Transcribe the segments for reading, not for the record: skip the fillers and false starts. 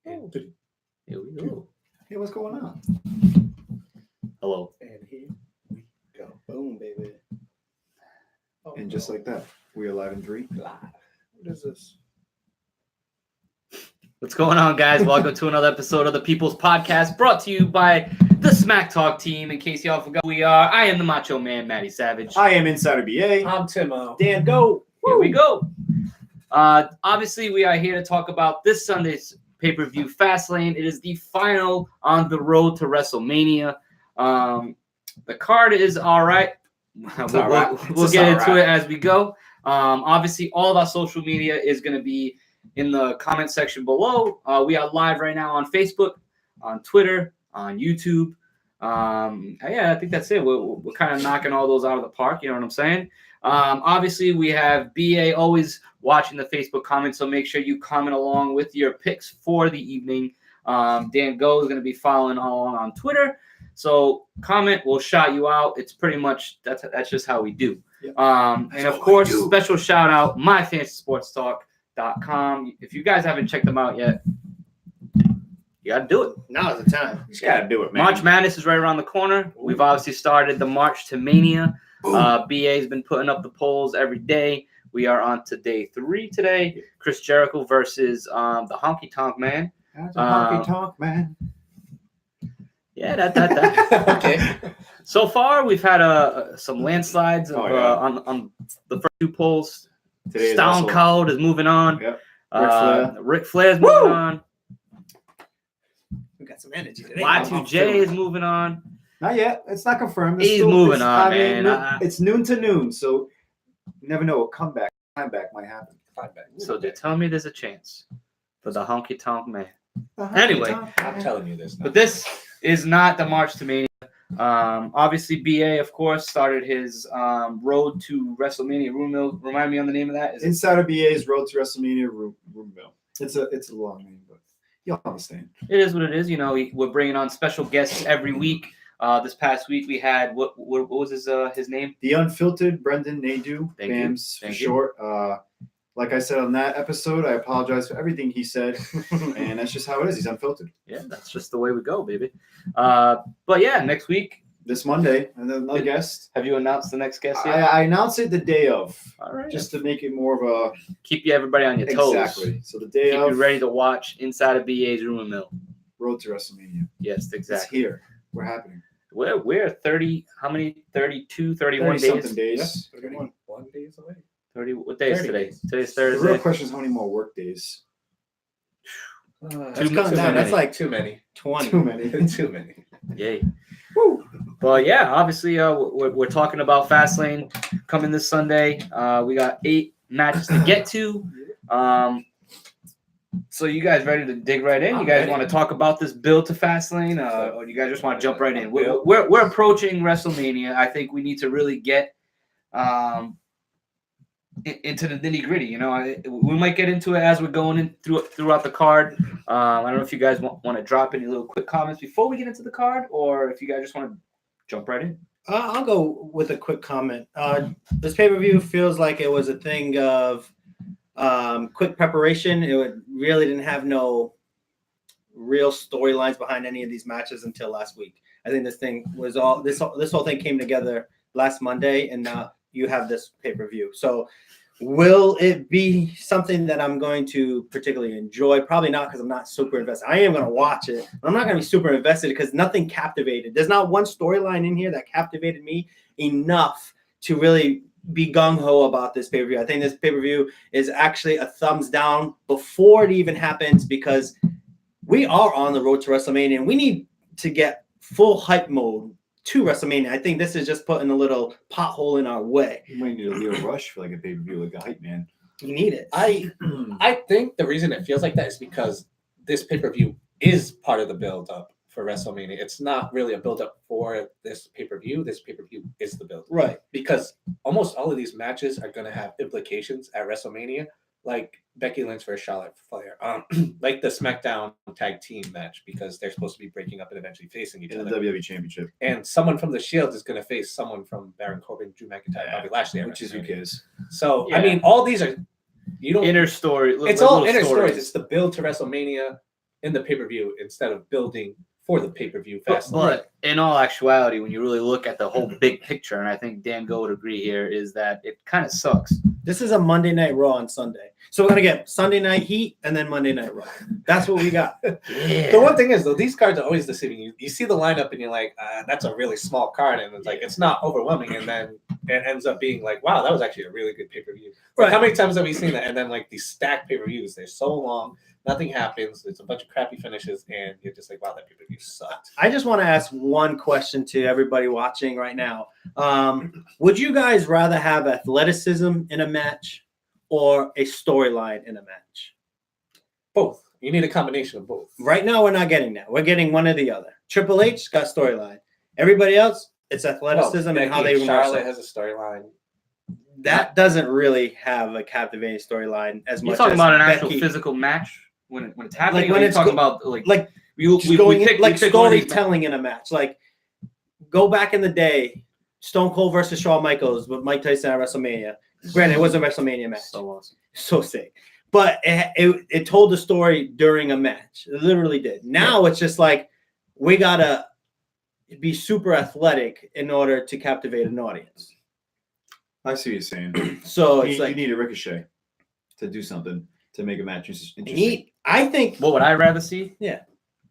Oh. Here we go. Hey, what's going on? Hello. And here we go. Boom, baby. Oh, And just like that, we are live in 3. live. What is this? What's going on, guys? Welcome to another episode of the People's Podcast, brought to you by the SmackTalk team. In case y'all forgot, I am the Macho Man, Matty Savage. I am Insider BA. I'm Timo. Dan, go. Here we go. Obviously, we are here to talk about this Sunday's pay-per-view, Fastlane. It is the final on the road to WrestleMania. The card is all right. We'll get into it as we go. Obviously, all of our social media is going to be in the comment section below. We are live right now on Facebook, on Twitter, on YouTube. I think that's it. We're kind of knocking all those out of the park. You know what I'm saying? Obviously, we have BA always watching the Facebook comments, so make sure you comment along with your picks for the evening. Dan Go is going to be following along on Twitter. So comment, we'll shout you out. It's pretty much, that's just how we do. Yep. And of course, special shout out, myfantasysportstalk.com. If you guys haven't checked them out yet, you got to do it. Now's the time. You just got to do it, man. March Madness is right around the corner. We've obviously started the March to Mania. BA's been putting up the polls every day. We are on to day 3 today. Chris Jericho versus the Honky Tonk Man. That's a honky tonk, man. Yeah, that. Okay. So far, we've had some landslides of, on the first 2 polls. Today is Stone also- Cold is moving on. Yep. Ric Flair's moving on. We got some energy today. Y2J is moving on. Not yet. It's not confirmed. He's moving on, man. It's noon to noon, so you never know. A comeback, might happen. So they tell me there's a chance for the Honky Tonk Man. Anyway, I'm telling you this now. But this is not the March to Mania. Obviously, BA, of course, started his road to WrestleMania rumor. Remind me on the name of that. Is it Insider BA's Road to WrestleMania room mill. It's a long name, but you'll understand. It is what it is. You know, we're bringing on special guests every week. This past week we had what was his name? The Unfiltered Brendan Nadeau, Thank you. BAMS for Thank you. short. Like I said on that episode, I apologize for everything he said, and that's just how it is. He's unfiltered. Yeah, that's just the way we go, baby. But yeah, next week. This Monday, and then another guest. Have you announced the next guest yet? I announced it the day of, All right. just to make it more of a Keep everybody on your toes. exactly. So the day Keep of you ready to watch inside of BA's rumor mill. Road to WrestleMania. Yes, It's exactly. here. We're happening. We're 30. How many? 32, 31 days. 30-something days. 31 days away. 30. What day is 30 today? days. Today's The real Thursday. question is how many more work days? That's Too coming down. many. That's like too many. 20. Too many. Too many. Yay. Woo. But yeah, obviously, we're talking about Fastlane coming this Sunday. We got 8 matches to get to. So you guys ready to dig right in? I'm You guys ready. want to talk about this build to Fastlane, or you guys just want to jump right in? We're approaching WrestleMania. I think we need to really get into the nitty gritty. You know, we might get into it as we're going in throughout the card. I don't know if you guys want to drop any little quick comments before we get into the card, or if you guys just want to jump right in. I'll go with a quick comment. This pay-per-view feels like it was a thing of quick preparation. It really didn't have no real storylines behind any of these matches until last week. I think this thing was this whole thing came together last Monday, and now you have this pay-per-view. So will it be something that I'm going to particularly enjoy? Probably not, because I'm not super invested. I am going to watch it, but I'm not going to be super invested because nothing captivated. There's not one storyline in here that captivated me enough to really be gung-ho about this pay-per-view. I think this pay-per-view is actually a thumbs down before it even happens, because we are on the road to WrestleMania and we need to get full hype mode to WrestleMania. I think this is just putting a little pothole in our way. You might need a Leo Rush for like a pay-per-view, like a hype man. We need it. I think the reason it feels like that is because this pay-per-view is part of the build-up for WrestleMania. It's not really a build-up for this pay-per-view. This pay-per-view is the build. Right. Because almost all of these matches are going to have implications at WrestleMania, like Becky Lynch versus Charlotte Flair, like the SmackDown tag team match, because they're supposed to be breaking up and eventually facing each In the other. WWE Championship, And someone from the Shield is going to face someone from Baron Corbin, Drew McIntyre, Bobby Lashley. at which is who WrestleMania. cares? So Yeah. I mean, all these are you don't. Inner story. It's all inner stories. It's the build to WrestleMania. in the pay-per-view instead of building for the pay-per-view Fastlane. But in all actuality, when you really look at the whole big picture, and I think Dan Go would agree here, is that it kind of sucks. This is a Monday Night Raw on Sunday. So we're going to get Sunday Night Heat and then Monday Night Raw. That's what we got. Yeah. The one thing is, though, these cards are always deceiving you. You see the lineup and you're like, that's a really small card. And it's like, it's not overwhelming. And then it ends up being like, wow, that was actually a really good pay-per-view. Like, Right. how many times have we seen that? And then, like, these stacked pay-per-views, they're so long, nothing happens. It's a bunch of crappy finishes. And you're just like, wow, that pay-per-view sucked. I just want to ask one question to everybody watching right now. Would you guys rather have athleticism in a match or a storyline in a match? Both. You need a combination of both. Right now, we're not getting that. We're getting one or the other. Triple H got storyline. Everybody else, it's athleticism and how they reverse Charlotte it. has a storyline. That doesn't really have a captivating storyline as You're much talking as about an actual Becky. physical match when it's happening. Like when When you're it's talking go- about like like we just going in, pick like one of these storytelling in a match. Like go back in the day, Stone Cold versus Shawn Michaels with Mike Tyson at WrestleMania. Granted, it was a WrestleMania match. So awesome. So sick. But it told the story during a match. It literally did. Now it's just like we gotta be super athletic in order to captivate an audience. I see what you're saying. So you, it's like you need a Ricochet to do something to make a match interesting. I think What would I rather see? Yeah.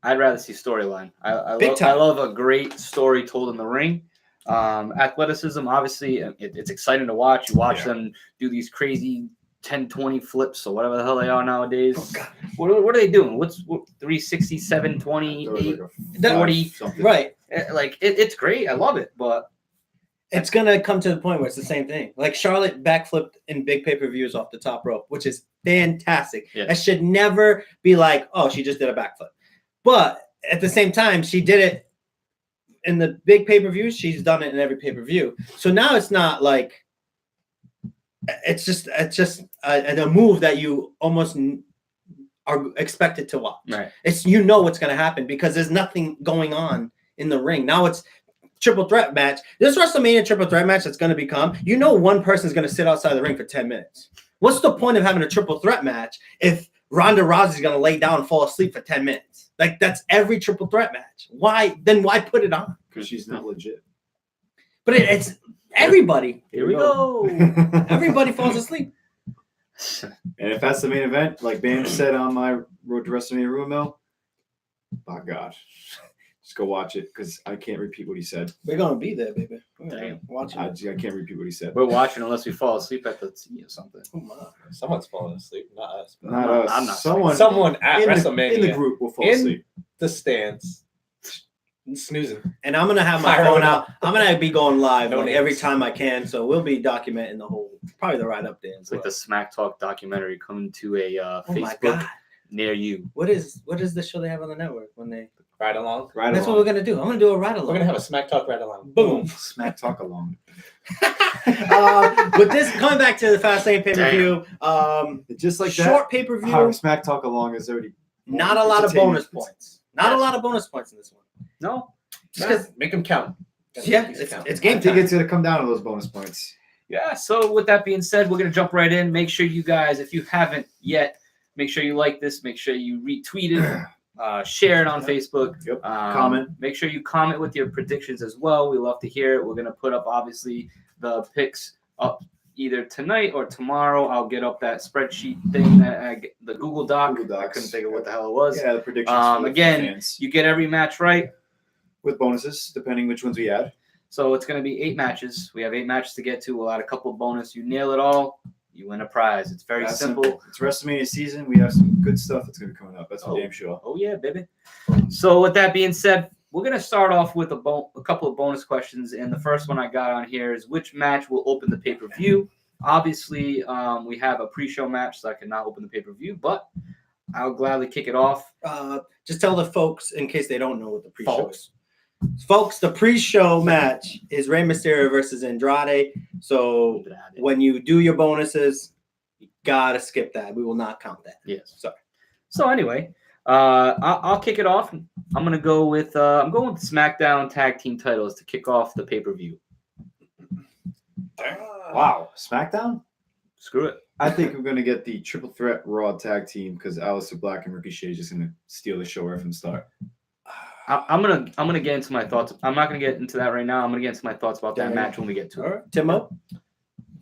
I'd rather see storyline. I Big love time. I love a great story told in the ring. Athleticism, obviously, it's exciting to watch. You watch them do these crazy 10-20 flips or whatever the hell they are nowadays. Oh, God. What are they doing? What's 360, 720, 40? right. Like it's great. I love it, but It's gonna come to the point where it's the same thing. Like Charlotte backflipped in big pay-per-views off the top rope, which is fantastic. Yeah. That should never be like, oh, she just did a backflip. But at the same time, she did it in the big pay-per-views. She's done it in every pay-per-view. So now it's not like it's just a move that you almost are expected to watch. right. It's what's gonna happen because there's nothing going on in the ring. Now it's triple threat match. This WrestleMania triple threat match that's going to become, one person is going to sit outside the ring for 10 minutes. What's the point of having a triple threat match if Ronda Rousey is going to lay down and fall asleep for 10 minutes? Like that's every triple threat match. Why put it on? Because she's not legit. But it's everybody. Here we go. Everybody falls asleep. And if that's the main event, like Bam said on my Road to WrestleMania Rumor Mill, by God, just go watch it because I can't repeat what he said. We're going to be there, baby. Damn. Watching I it. can't repeat what he said. We're watching unless we fall asleep at the tea or something. Oh, my. Someone's falling asleep, not us. But Not us. I'm not Someone at in WrestleMania in the group will fall In- asleep. the stands, snoozing. And I'm going to have my Fire phone on out. I'm going to be going live No like names. every time I can. So we'll be documenting the whole, probably the ride up there. It's like the SmackTalk documentary coming to a Oh my Facebook God. near you. What is the show they have on the network when they? Ride along. Right That's along. what we're gonna do. I'm gonna do a ride We're along. gonna have a Smack Talk ride along. Boom. Smack talk along. But this coming back to the Fastlane pay per view, Just like short pay per that. How view, Smack talk along is already not a lot of bonus entertainment. points. Not a Yes. lot of bonus points in this one. No, Just 'cause- Make them count. yeah, Make these it's count. it's I game think time. it's gonna come down to those bonus points. yeah. So with that being said, we're gonna jump right in. Make sure you guys, if you haven't yet, make sure you like this. Make sure you retweet it. Share it on Facebook. Yep. Comment. Make sure you comment with your predictions as well. We love to hear it. We're gonna put up obviously the picks up either tonight or tomorrow. I'll get up that spreadsheet thing the Google Doc. Google Docs. I couldn't think of what the hell it was. Yeah, the predictions. for the Again, fans. you get every match right. With bonuses, depending which ones we add. So it's going to be 8 matches. We have 8 matches to get to. We'll add a couple of bonus. You nail it all, you win a prize. It's very That's simple. It's WrestleMania season. We have some good stuff that's going to be coming up. That's for Oh. damn sure. Oh yeah, baby. So with that being said, we're going to start off with a couple of bonus questions. And the first one I got on here is which match will open the pay-per-view? Obviously, we have a pre-show match, so I cannot open the pay-per-view, but I'll gladly kick it off. Just tell the folks in case they don't know what the pre-show is. Folks, the pre-show match is Rey Mysterio versus Andrade. So when you do your bonuses, you gotta skip that. We will not count that. Yes. Sorry. So anyway, I'll kick it off. I'm gonna go with SmackDown Tag Team titles to kick off the pay-per-view. Wow. SmackDown? Screw it. I think we're gonna get the triple threat Raw tag team because Aleister Black and Ricochet is just gonna steal the show right from the start. I'm gonna get into my thoughts. I'm not gonna get into that right now. I'm gonna get into my thoughts about that match when we get to All it. right, Timo.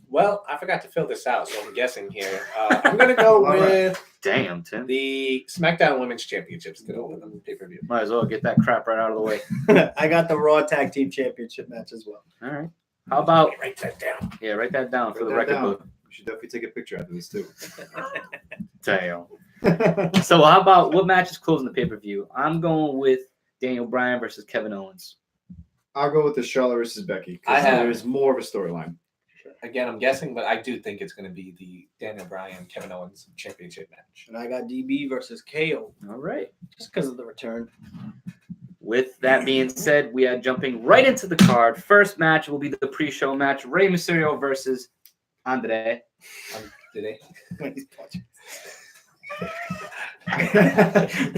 Well, I forgot to fill this out, so I'm guessing here. I'm gonna go All right. with Damn, Tim. the SmackDown Women's Championships to go with the pay-per-view. Might as well get that crap right out of the way. I got the Raw Tag Team Championship match as well. All right. How about Write that down. yeah? Write that down for the Write that record down. book. We should definitely take a picture after this too. Damn. So how about what match is closing the pay-per-view? I'm going with Daniel Bryan versus Kevin Owens. I'll go with the Charlotte versus Becky I because have- there's more of a storyline. Again, I'm guessing, but I do think it's going to be the Daniel Bryan Kevin Owens Championship match. And I got DB versus KO All right. just because of the return. With that being said, we are jumping right into the card. First match will be the pre-show match: Rey Mysterio versus Andre. Did they?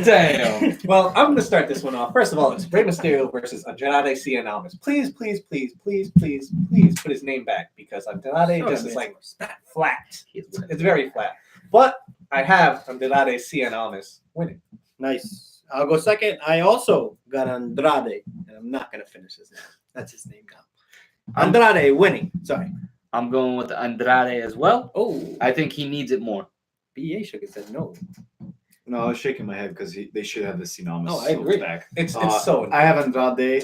Damn. Well, I'm going to start this one off. First of all, it's Rey Mysterio versus Andrade Cien Almas. Please put his name back because Andrade just is like flat. It's very flat. But I have Andrade Cien Almas winning. Nice. I'll go second. I also got Andrade, and I'm not gonna finish his name. That's his name now. Andrade winning. Sorry. I'm going with Andrade as well. Oh, I think he needs it more. BA shook and said no. No, I was shaking my head because they should have the Cenomus Oh, I agree. back. It's so. I have Andre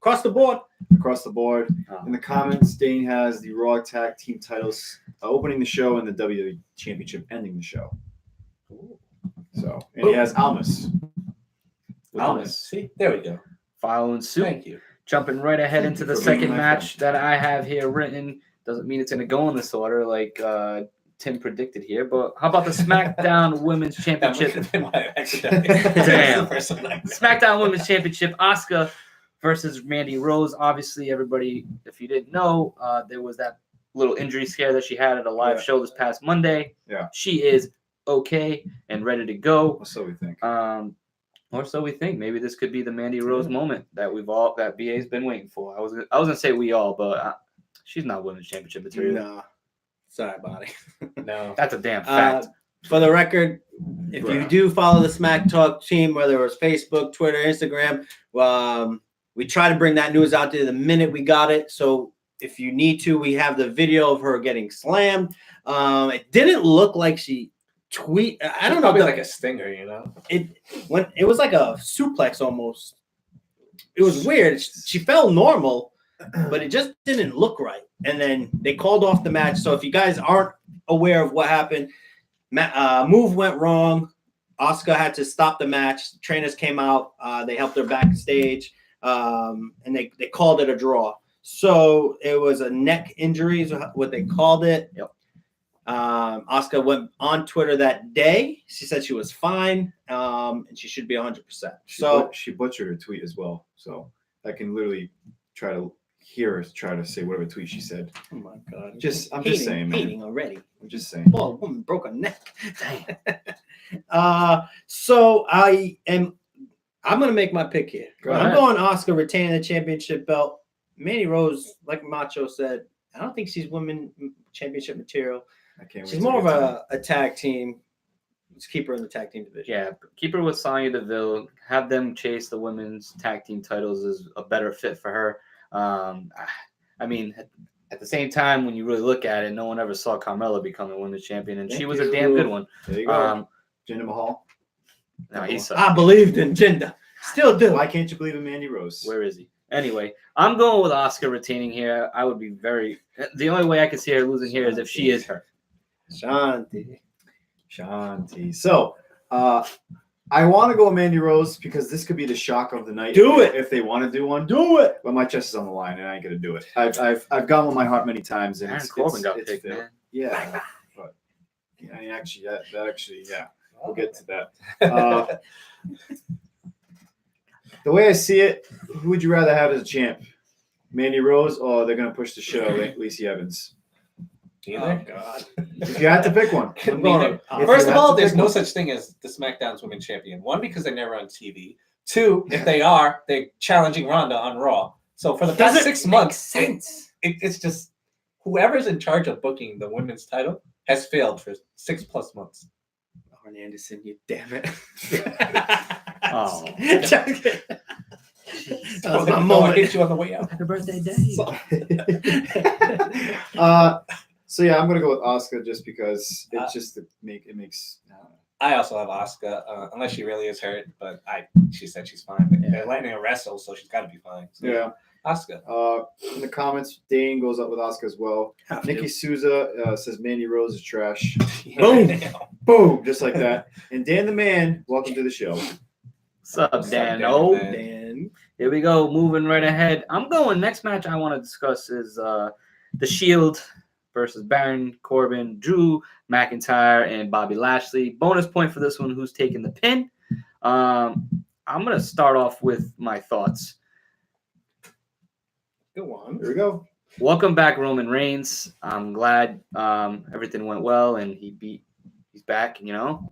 Across the board. across the board. Oh. In the comments, Dane has the Raw Tag Team titles opening the show and the WWE Championship ending the show. So, and he has Almas. Almas. See, there we go. Following suit. Thank you. Jumping right ahead Thank into you the for being second my match that I have here written. Doesn't mean it's going to go in this order like Tim predicted here, but how about the SmackDown Women's Championship? Damn. Damn. SmackDown Women's Championship, Asuka versus Mandy Rose. Obviously, everybody, if you didn't know, there was that little injury scare that she had at a live show this past Monday. Yeah. She is okay and ready to go. Or so we think. Or so we think. Maybe this could be the Mandy Rose moment that that BA's been waiting for. I was gonna say we all, but she's not women's championship material. No. Sorry, buddy. No. That's a damn fact. For the record, if you do follow the SmackTalk team, whether it was Facebook, Twitter, Instagram, we try to bring that news out there the minute we got it. So if you need to, we have the video of her getting slammed. It didn't look like she I don't know. Probably like a stinger, you know. It was like a suplex almost. It was weird. She fell normal, but it just didn't look right. And then they called off the match. So if you guys aren't aware of what happened, move went wrong. Asuka had to stop the match. The trainers came out. They helped her backstage, and they called it a draw. So it was a neck injury is what they called it. Yep. Asuka went on Twitter that day. She said she was fine, and she should be 100%. So She butchered her tweet as well. So I can literally try to hear her try to say whatever tweet she said. oh my God, I'm just saying, man. hating already. I'm just saying. Oh, a woman broke her neck. So I'm gonna make my pick here. Go I'm ahead. going Asuka retaining the championship belt. Mandy Rose, like Macho said, I don't think she's women championship material. I can't wait. She's to more of get to a tag team. Let's keep her in the tag team division. Yeah, keep her with Sonya Deville. Have them chase the women's tag team titles is a better fit for her. I mean, at the same time, when you really look at it, no one ever saw Carmella become a women's champion, and she was a damn good one. There you go. Jinder Mahal. No, he's I believed in Jinder. Still do. Why can't you believe in Mandy Rose? Where is he? Anyway, I'm going with Asuka retaining here. I would be the only way I could see her losing here is if she is her. Shanti. So, I want to go with Mandy Rose because this could be the shock of the night. Do it. If they want to do one. Do it. But my chest is on the line, and I ain't gonna do it. I've gone with my heart many times, and Aaron Corbin got it's picked, failed. man. Yeah, but I mean, actually, yeah, we'll get to that. The way I see it, who would you rather have as a champ, Mandy Rose, or they're gonna push the show, Lacey Evans? Either. God. If you had to pick one, I'm going. First you of have all, to there's pick no one. such thing as the SmackDown's Women's Champion. One, because they're never on TV. Two, if they are, they're challenging Ronda on Raw. So for the past 6 months, it's just whoever's in charge of booking the women's title has failed for 6+ months. Arn Anderson, you damn it. Oh. That was my I moment. hit you on the way out. Happy birthday, Dave. So yeah, I'm gonna go with Asuka just because it makes. I also have Asuka, unless she really is hurt, but she said she's fine. But they're letting her wrestle, so she's got to be fine. So, Yeah. Asuka. In the comments, Dane goes up with Asuka as well. Have Nikki to. Souza says Mandy Rose is trash. Boom. Boom, just like that. And Dan the Man, welcome to the show. What's up, What's up, Dan? Dan, Oh, man? Dan. here we go. Moving right ahead. I'm going. Next match I want to discuss is the Shield versus Baron Corbin, Drew McIntyre, and Bobby Lashley. Bonus point for this one. Who's taking the pin? I'm gonna start off with my thoughts. Go on. Here we go. Welcome back, Roman Reigns. I'm glad everything went well and he's back.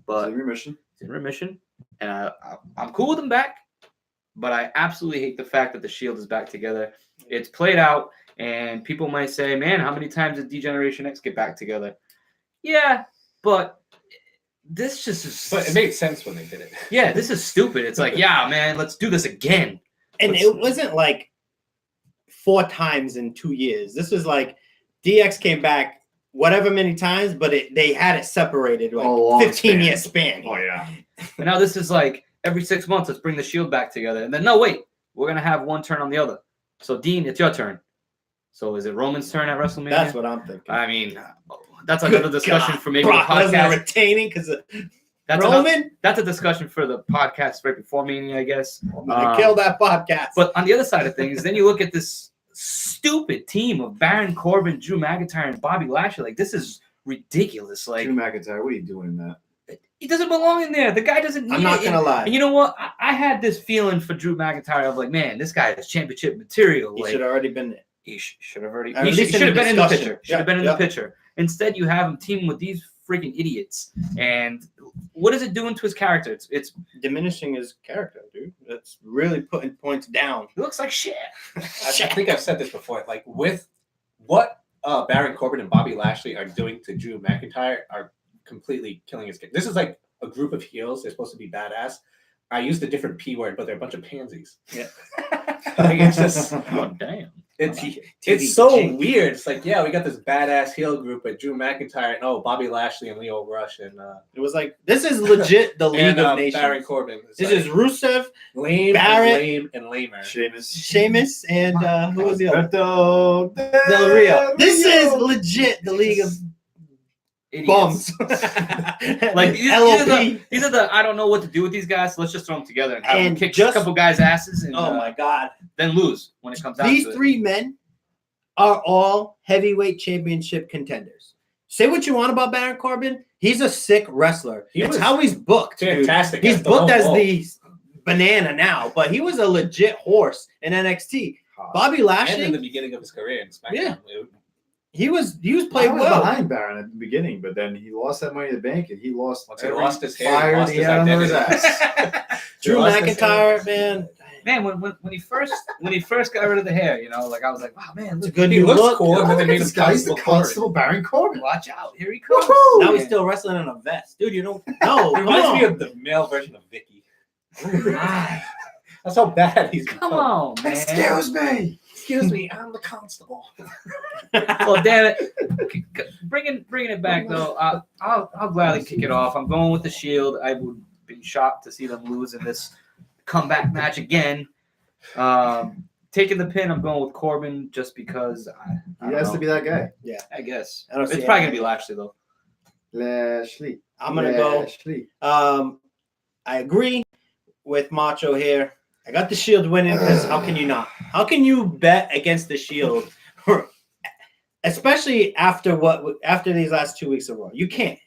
But Remission. he's in remission, and I'm cool with him back. But I absolutely hate the fact that the Shield is back together. It's played out, and people might say, "Man, how many times did D-Generation X get back together?" Yeah, but this just is. But it made sense when they did it. Yeah, this is stupid. It's like, yeah, man, let's do this again. And Let's- it wasn't like 4 times in 2 years. This was like DX came back whatever many times, but they had it separated like long 15-year span. Oh yeah. And now this is like every 6 months, let's bring the Shield back together. And then, no, wait, we're going to have one turn on the other. So, Dean, it's your turn. So, is it Roman's turn at WrestleMania? That's what I'm thinking. I mean, that's another discussion God, for maybe Brock the Lesnar podcast. retaining because That's Roman. that's a discussion for the podcast right before Mania, I guess. I'm gonna kill that podcast. But on the other side of things, then you look at this stupid team of Baron Corbin, Drew McIntyre, and Bobby Lashley. Like, this is ridiculous. Like, Drew McIntyre, what are you doing in that? he doesn't belong in there. The guy doesn't need I'm not it. gonna lie. And you know what? I had this feeling for Drew McIntyre of like, man, this guy is championship material. He Like, should have already been there. he should have already. At He least should in have the been in the discussion. picture. Should have been in Yeah. the picture. Instead, you have him teaming with these freaking idiots. And what is it doing to his character? It's Diminishing his character, dude. That's really putting points down. it looks like shit. I think I've said this before. Like with what Baron Corbin and Bobby Lashley are doing to Drew McIntyre are completely killing his character. This is like a group of heels. They're supposed to be badass. I used a different P word, but they're a bunch of pansies. Yeah. Like, it's just Oh damn. it's so weird. It's like, yeah, we got this badass heel group with Drew McIntyre and Bobby Lashley and Leo Rush and It was like this is legit the League and of Nations. Baron Corbin. It's This like is Rusev, lame, Barrett, and lame, and lamer. Sheamus. and who was the other? Alberto Del Rio. This is legit the League of Idiots. Bums. Like these are LOP. the I don't know what to do with these guys. So let's just throw them together and have them And kick just- a couple guys' asses and Oh my God. then lose when it comes down These to it. 3 men are all heavyweight championship contenders. Say what you want about Baron Corbin. He's a sick wrestler. He It's was how he's booked. Dude. Fantastic. He's as the booked lone as wolf. the banana now, but he was a legit horse in NXT. Bobby and in Lashley, the beginning of his career in SmackDown. Yeah. It- he was I played was well. behind Baron at the beginning, but then he lost that money in the bank, and he lost. Once he every lost his hair, fire he lost he his had under his identity. ass. Drew lost his McIntyre, hair. man, Man, when he first got rid of the hair, like I was like, wow, man, it's a look, good He new looks look. cool, and then they Look at made him this guy. He's the Constable Corbin. Constable Baron Corbin. watch out, here he comes. Woohoo! Now Man. he's still wrestling in a vest, dude. You don't know. It reminds me of the male version of Vicky. That's how bad he's Come become. on, man. Excuse me. Excuse me, I'm the constable. Well, damn it, bringing it back though. I'll gladly kick it off. I'm going with the Shield. I would be shocked to see them lose in this comeback match again. Taking the pin, I'm going with Corbin just because I He has to be that guy. I guess I don't see it's probably it. gonna be Lashley though. Lashley. I'm gonna go. Lashley. I agree with Macho here. I got the Shield winning because how can you not? How can you bet against the Shield, especially after these last 2 weeks of Raw? You can't.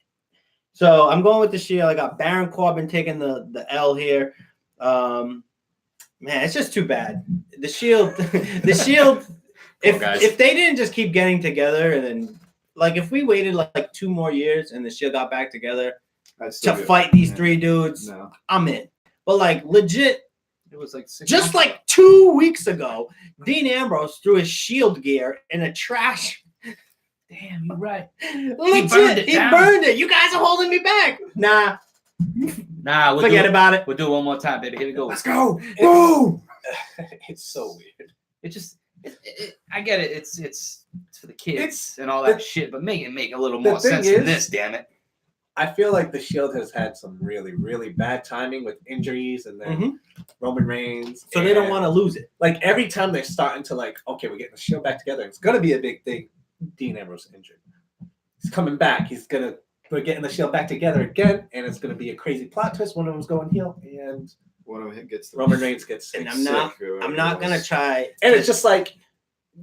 So I'm going with the Shield. I got Baron Corbin taking the L here. Man, it's just too bad. The Shield, guys. if they didn't just keep getting together and then like if we waited like 2 more years and the Shield got back together I'd to still do it. fight these Yeah. 3 dudes, No. I'm in. But like legit, It was like 6 just months like 2 weeks ago, Dean Ambrose threw his Shield gear in a trash Damn, you're right. Legit, he down. burned it. You guys are holding me back. Nah, Nah, we'll forget do it. about it. We'll do it one more time, baby. Here we go. Let's go. Boom. It's so weird. It just, I get it. It's for the kids It's- and all that shit, but make a little the more thing sense than is- this, damn it. I feel like the Shield has had some really, really bad timing with injuries, and then Mhm. Roman Reigns. So they don't want to lose it. Like every time they're starting to like, okay, we're getting the Shield back together. It's gonna be a big thing. Dean Ambrose injured. He's coming back. We're getting the Shield back together again, and it's gonna be a crazy plot twist. One of them's going heel, and One of them gets the Roman Reigns gets sick. And I'm not gonna try. And it's just like,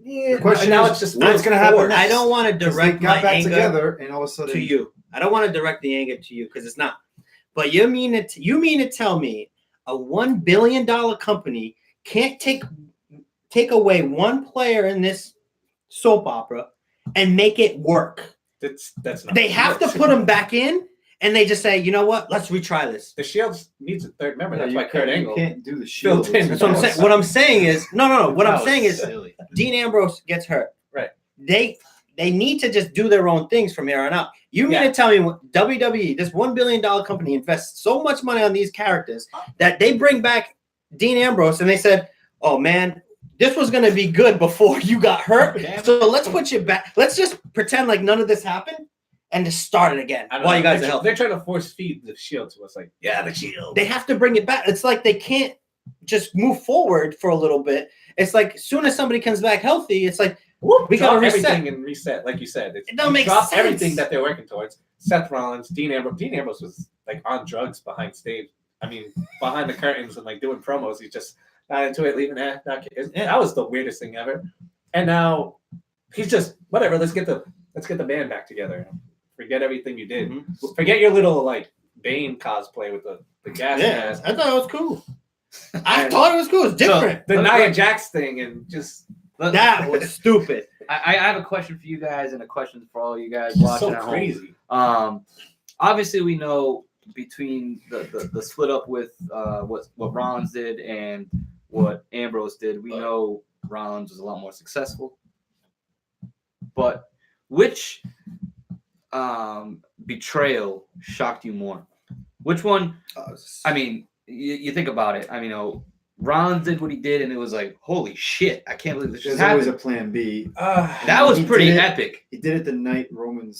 yeah. The question now is, it's just what's gonna happen forward. next? I don't want to They direct got my back anger together, and all of a sudden, to you. I don't want to direct the anger to you because it's not. But you mean to tell me a $1 billion company can't take away one player in this soap opera and make it work? That's not. They have to put him back in, and they just say, you know what? Let's retry this. The Shield needs a third member. Yeah, That's you why Kurt can't- Angle. You can't do the Shield. Built in. with So two what I'm saying is, no. What I'm That saying was is, silly. Dean Ambrose gets hurt. Right. They need to just do their own things from here on out. You mean to tell me WWE, this $1 billion company, invests so much money on these characters that they bring back Dean Ambrose and they said, oh man, this was going to be good before you got hurt. So let's put you back. Let's just pretend like none of this happened and just start it again I don't while know. you guys are they're, healthy. they're trying to force feed the Shield to us. Like, yeah, the Shield. They have to bring it back. It's like they can't just move forward for a little bit. It's like as soon as somebody comes back healthy, it's like, whoop, we got to drop reset. everything and reset, like you said. It don't you make drop sense. everything that they're working towards. Seth Rollins, Dean Ambrose. Dean Ambrose was like on drugs behind stage. I mean, behind the curtains and like doing promos. He's just not into it, leaving that. That was the weirdest thing ever. And now he's just whatever. Let's get the band back together. Forget everything you did. Mhm. Forget your little like Bane cosplay with the gas mask. I thought it was cool. I thought it was cool. It's different. The Nia Jax thing and just That was stupid. I have a question for you guys and a question for all you guys just watching so at home. crazy. Obviously we know between the split up with what Rollins did and what Ambrose did, we know Rollins was a lot more successful. But which betrayal shocked you more? Which one? I mean, you think about it. I mean, Rollins did what he did, and it was like, holy shit! I can't believe this just There's always a happened. plan B. That was He pretty did it. epic. He did it the night Roman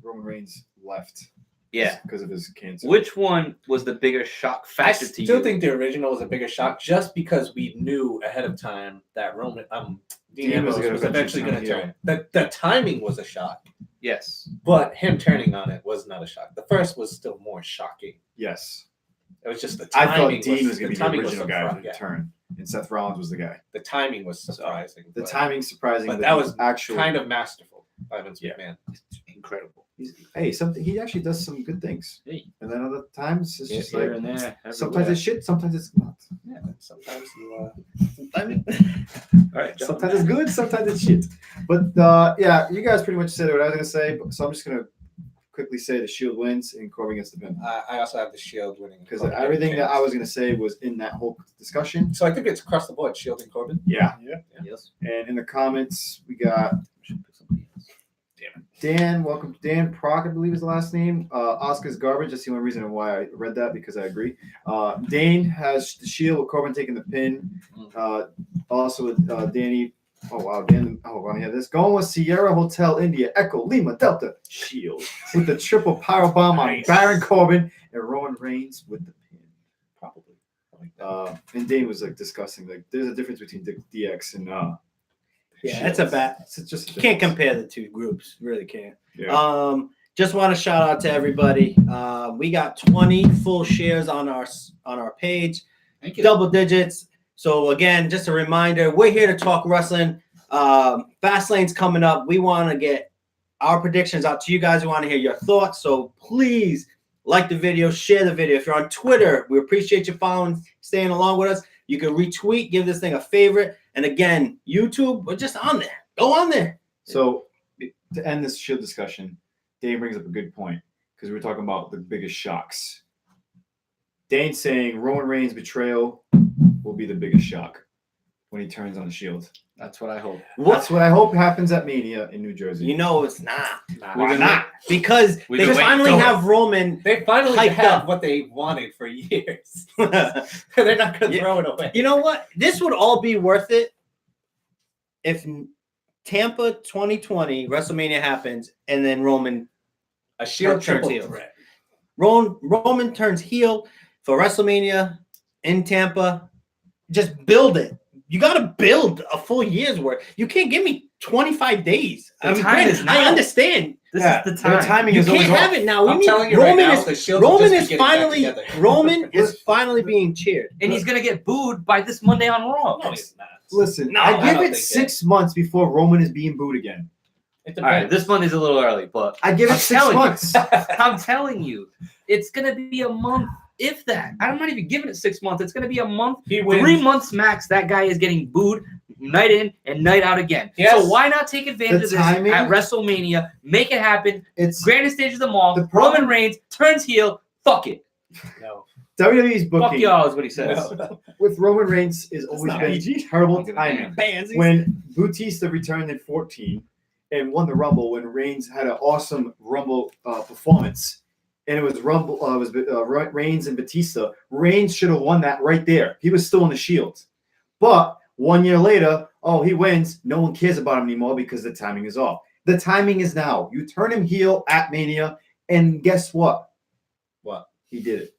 Reigns left. Yeah. Because of his cancer. Which one was the bigger shock I factor to still you? think the original was a bigger shock, just because we knew ahead of time that Dean Ambrose was eventually going to turn. The timing was a shock, Yes. but him turning on it was not a shock. The first was still more shocking. Yes. It was just the I timing. thought Dean was going to be the timing was original guy surpri- to turn, and Seth Rollins was the guy. The timing was surprising. The but timing's surprising, but but that was actual. kind of masterful by Vince Yeah. McMahon. Incredible. Hey, something he actually does some good things, Hey. and then other times it's just Here like and there. sometimes it's shit, sometimes it's not. Yeah, sometimes you. All right, John. Sometimes it's good, sometimes it's shit. But yeah, you guys pretty much said what I was gonna say. So I'm just gonna quickly say the Shield wins and Corbin gets the pin I also have the Shield winning because everything that I was gonna say was in that whole discussion. So I think it's across the board, Shield and Corbin. Yeah. Yes. And in the comments we got Dan, welcome to Dan Proc, I believe is the last name. Oscar's garbage. That's the only reason why I read that because I agree. Dane has the Shield with Corbin taking the pin. Also with Danny. Oh wow, Dan. Oh wow, yeah. This going with Sierra Hotel India Echo Lima Delta Shield with the triple power bomb on Baron Corbin and Roman Reigns with the pin. Probably. And Dane was like discussing like there's a difference between DX and Yeah, that's a bad. It's just a You can't difference. compare the two groups. You really can't. Yeah. Just want to shout out to everybody. We got 20 full shares on our page, Thank you. double digits. So again, just a reminder, we're here to talk wrestling. Fastlane's coming up. We want to get our predictions out to you guys. We want to hear your thoughts. So please like the video, share the video. If you're on Twitter, we appreciate you following, staying along with us. You can retweet, give this thing a favorite. And again, YouTube, we're just on there. Go on there. So to end this Shield discussion, Dane brings up a good point because we were talking about the biggest shocks. Dane's saying Roman Reigns' betrayal will be the biggest shock. when he turns on the Shield. That's what I hope. That's what I hope happens at Mania in New Jersey. You know it's not. Why not? Because We they can wait finally till- have Roman. They finally Hyped have up. what they wanted for years. They're not going to Yeah. throw it away. You know what? This would all be worth it if Tampa 2020 WrestleMania happens and then Roman A Shield turns triple heel. threat. Roman turns heel for WrestleMania in Tampa. Just build it. You got to build a full year's worth. You can't give me 25 days. The time is now. I understand. This Yeah, is the their time. timing You is can't always have off. it now. I'm We telling need you right Roman now, is the Shield will Roman just is be getting back finally together. Roman is finally being cheered. And he's gonna get booed by this Monday on Raw. No, he's not. Listen, No, I I give don't it think 6 months before Roman is being booed again. It All right, depends. this Monday's a little early, but I give it I'm 6 telling you. months. I'm telling you, it's gonna be a month, if that. I'm not even giving it 6 months. It's gonna be a month, He wins. 3 months max. That guy is getting booed night in and night out again. Yes. So why not take advantage The of this timing- at WrestleMania? Make it happen. It's Grandest stage of them all. The problem- Roman Reigns turns heel. Fuck it. No. WWE's Fuck booking y'all is what he says. No. with Roman Reigns is always not been PG. terrible I'll give a timing. damn. When Bautista returned in 14 and won the Rumble, when Reigns had an awesome Rumble performance, and it was Reigns and Batista. Reigns should have won that right there. He was still in the Shield, but 1 year later, he wins. No one cares about him anymore because the timing is off. The timing is now. You turn him heel at Mania, and guess what? What? He did it.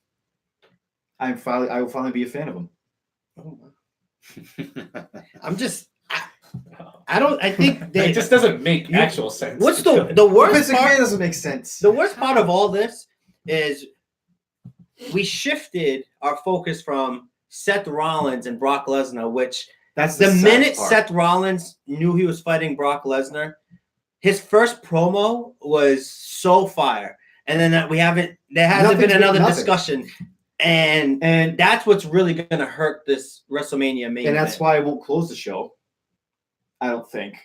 I will finally be a fan of him. I'm just. I think they It just doesn't make actual sense. What's the worst Vince McMahon part? doesn't make sense. The worst part of all this is we shifted our focus from Seth Rollins and Brock Lesnar, which That's the sad minute part. Seth Rollins knew he was fighting Brock Lesnar, his first promo was so fire. And then there hasn't Nothing's been been another nothing. discussion. And that's what's really going to hurt this WrestleMania main And that's event. why I won't close the show. I don't think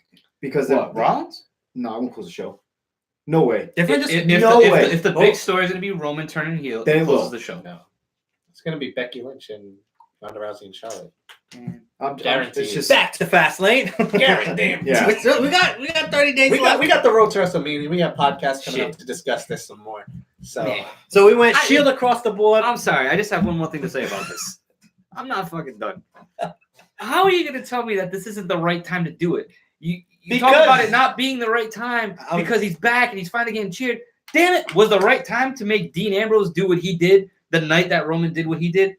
because What, Rollins? No, I won't close the show. No way. If we're just- If the big story is going to be Roman turning heel, Then it it will. closes the show. No. It's going to be Becky Lynch and Ronda Rousey and Charlotte. Guaranteed. It's just back to Fastlane. Guaranteed. Yeah. we got 30 days left. We got the road to WrestleMania. We got podcasts coming Shit. up to discuss this some more. So Man. So we went I- Shield across the board. I'm sorry. I just have one more thing to say about this. I'm not fucking done. How are you going to tell me that this isn't the right time to do it? You talk Because- about it not being the right time because he's back and he's finally getting cheered. Damn it. Was the right time to make Dean Ambrose do what he did the night that Roman did what he did?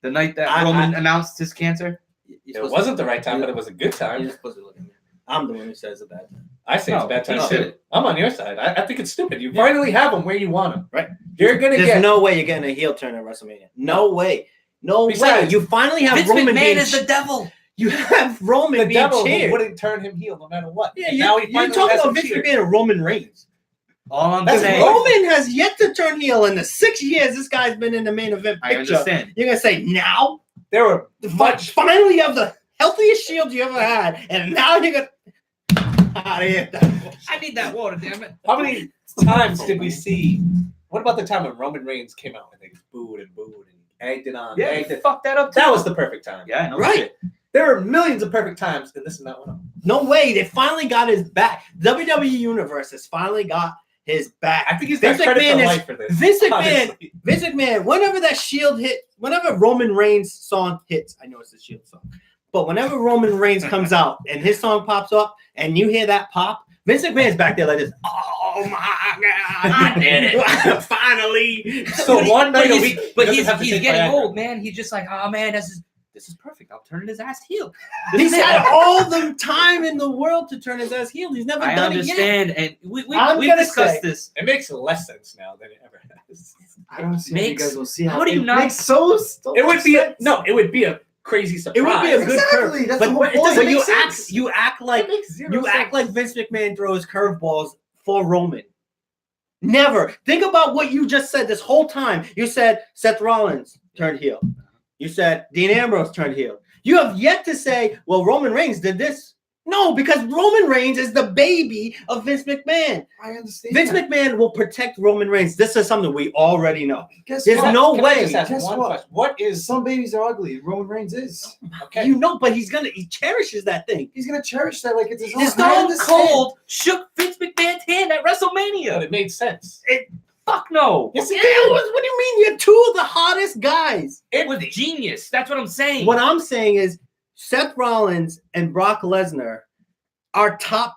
The night that Roman announced his cancer? it wasn't the right time, but it was a good time. You're supposed to look at me. I'm the one who says it bad. I say it's No, a bad time he said too. it. I'm on your side. I think it's stupid. You finally have them where you want them. Right. You're gonna There's get. no way you're getting a heel turn at WrestleMania. No way. No way. Besides, You finally have Vince Roman McMahon being is the devil. You have Roman the being devil cheered. wouldn't turn him heel no matter what. Yeah, And now he you're finally talking has about him Vince cheered. McMahon and Roman Reigns. All I'm That's saying. Roman has yet to turn heel in the 6 years this guy's been in the main event I picture. understand. You're gonna say now? There were much. Finally, you have the healthiest Shield you ever had, and now you're gonna out of here. I need that water, damn it. How many times did we see? What about the time when Roman Reigns came out and they booed and booed and egged it on? Yeah, egged you it. fucked that up too. That was the perfect time. Yeah, I know. Right. Shit. There are millions of perfect times, and this is not one of them. No way. They finally got his back. WWE Universe has finally got his back. I think he's got Vince credit McMahon for is- life for this. Vince McMahon, honestly. Vince McMahon, whenever that Shield hit, whenever Roman Reigns song hits, I know it's the Shield song, but whenever Roman Reigns comes out and his song pops up and you hear that pop, Vince McMahon's back there like this. Oh my God, I did it finally. So one night a week, But doesn't he's have to take getting Viagra. old, man. He's just like, oh man, this is perfect. I'll turn his ass heel. This He's is it. had all the time in the world to turn his ass heel. He's never I done it yet. understand, and we've gonna discussed say- this. It makes less sense now than it ever has. I don't see how you Makes- guys will see how do you it not- makes so It would be sense. it would be a crazy surprise. It would be a good Exactly, curve, that's but the whole it point. doesn't It you makes act sense. you act like It makes zero you act sense. like Vince McMahon throws curveballs for Roman. Never. Think about what you just said this whole time. You said Seth Rollins turned heel. You said Dean Ambrose turned heel. You have yet to say, well, Roman Reigns did this. No, because Roman Reigns is the baby of Vince McMahon. I understand. Vince McMahon will protect Roman Reigns. This is something we already know. Guess There's what? no Can I way. just ask Guess one what? question? What is Some babies are ugly. Roman Reigns is. okay? You know, but he cherishes that thing. He's gonna cherish that like it's his own. I Stone understand. Cold shook Vince McMahon's hand at But WrestleMania. it made sense. Fuck no. Yes, it It did. was, what do you mean? You're two of the hottest guys. It was genius. That's what I'm saying. What I'm saying is Seth Rollins and Brock Lesnar are top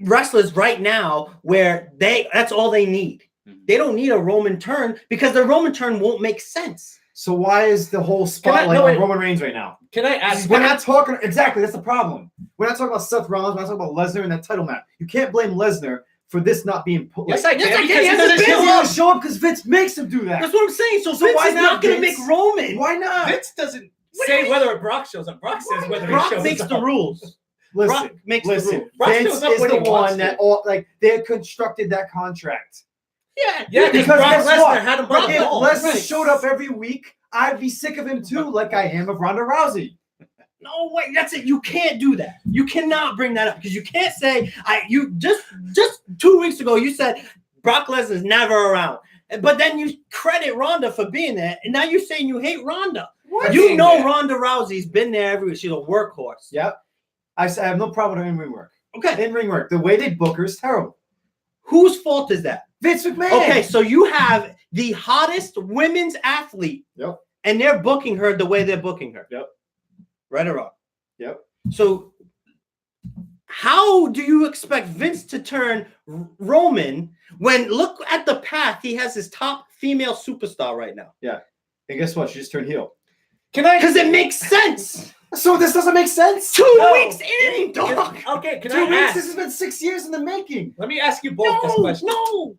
wrestlers right now where that's all they need. They don't need a Roman turn because the Roman turn won't make sense. So why is the whole spotlight no, on wait. Roman Reigns right now? Can I ask? We're not talking exactly. That's the problem. We're not talking about Seth Rollins. We're not talking about Lesnar and that title match. You can't blame Lesnar for this not being put. Yes, I can. Yes, I can. because He has doesn't a Vince show is up. gonna show up because Vince makes him do that. That's what I'm saying. So So Vince why is not, not going to Vince? make Roman. Why not? Vince doesn't What do you say mean? whether Brock shows up. Brock says whether Brock he shows makes up. the rules. Brock Listen, makes the listen. rules. Brock Vince shows up is when the he wants one that to. all like they constructed that contract. Yeah. Yeah, because Brock guess Lesnar what? had him by the If balls. Lesnar Right. showed up every week, I'd be sick of him too, like I am of Ronda Rousey. No way. That's it. You can't do that. You cannot bring that up because you can't say you just 2 weeks ago you said Brock Lesnar's never around. But then you credit Ronda for being there, and now you're saying you hate Ronda. What? You know there. Ronda Rousey's been there every week. She's a workhorse. Yep. I have no problem with her in ring work. Okay. In ring work, the way they book her is terrible. Whose fault is that? Vince McMahon. Okay, so you have the hottest women's athlete. Yep. And they're booking her the way they're booking her. Yep. Right or wrong? Yep. So how do you expect Vince to turn Roman when look at the path he has his top female superstar right now? And guess what? She just turned heel. Can I? Because it makes sense. So this doesn't make sense. 2 No. weeks in, dog. Okay, can 2 I weeks. ask? This has been 6 years in the making. Let me ask you both this question. No.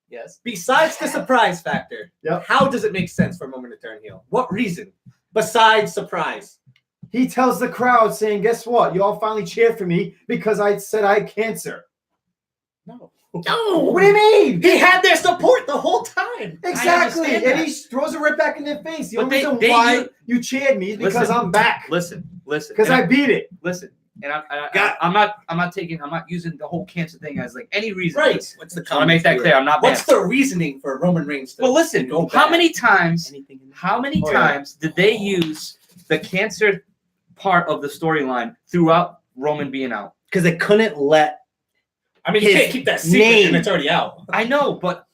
Yes. Besides the surprise factor, Yep. how does it make sense for Roman to turn heel? What reason? Besides surprise. He tells the crowd, saying, "Guess what? You all finally cheered for me because I said I had cancer." No. No. What do you mean? He had their support the whole time. Exactly, understand and that. he throws it right back in their face. The But only reason they why use- you cheered me is because Listen. I'm back. Listen. Because And I beat it. listen. And Got- I'm not using the whole cancer thing as like any reason. Right. What's the I want to make that clear. I'm not What's bad. the reasoning for Roman Reigns to Well, listen. go How back? many times? Anything in How many Oh, yeah. times did they use the cancer part of the storyline throughout Roman being out? Because they couldn't let I mean, you his can't keep that secret name. and it's already out. I know, but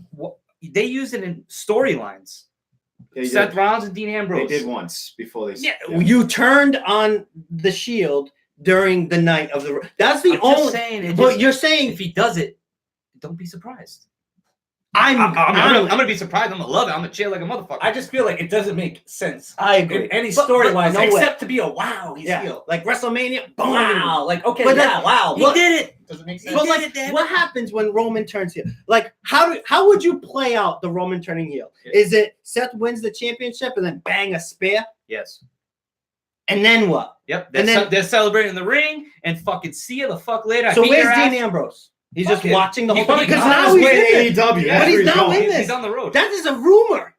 they use it in storylines. They Seth did. Rollins and Dean They Ambrose. did once before they. Yeah, you turned on the Shield during the night of the. That's the I'm only. just saying. It But just- you're saying if he does it, don't be surprised. I'm I'm gonna be surprised. I'm gonna love it. I'm gonna cheer like a motherfucker. I just feel like it doesn't make sense I agree. in any But storyline no way. except to be a wow, he's Yeah, heel. like WrestleMania. Boom. Wow, like okay, But yeah, wow. He What? did it. Doesn't make sense. But like, what happens when Roman turns heel? Like, how would you play out the Roman turning heel? Yeah. Is it Seth wins the championship and then bang a spear, Yes. and then what? Yep. And then- They're celebrating in the ring and fucking see you the fuck later. I So beat where's your Dean ass. Ambrose? He's Fuck just him. watching the He whole time fucking because got now his he's way in to it. AEW. Yeah, But he's where not going. in this. He's on the road. That is a rumor.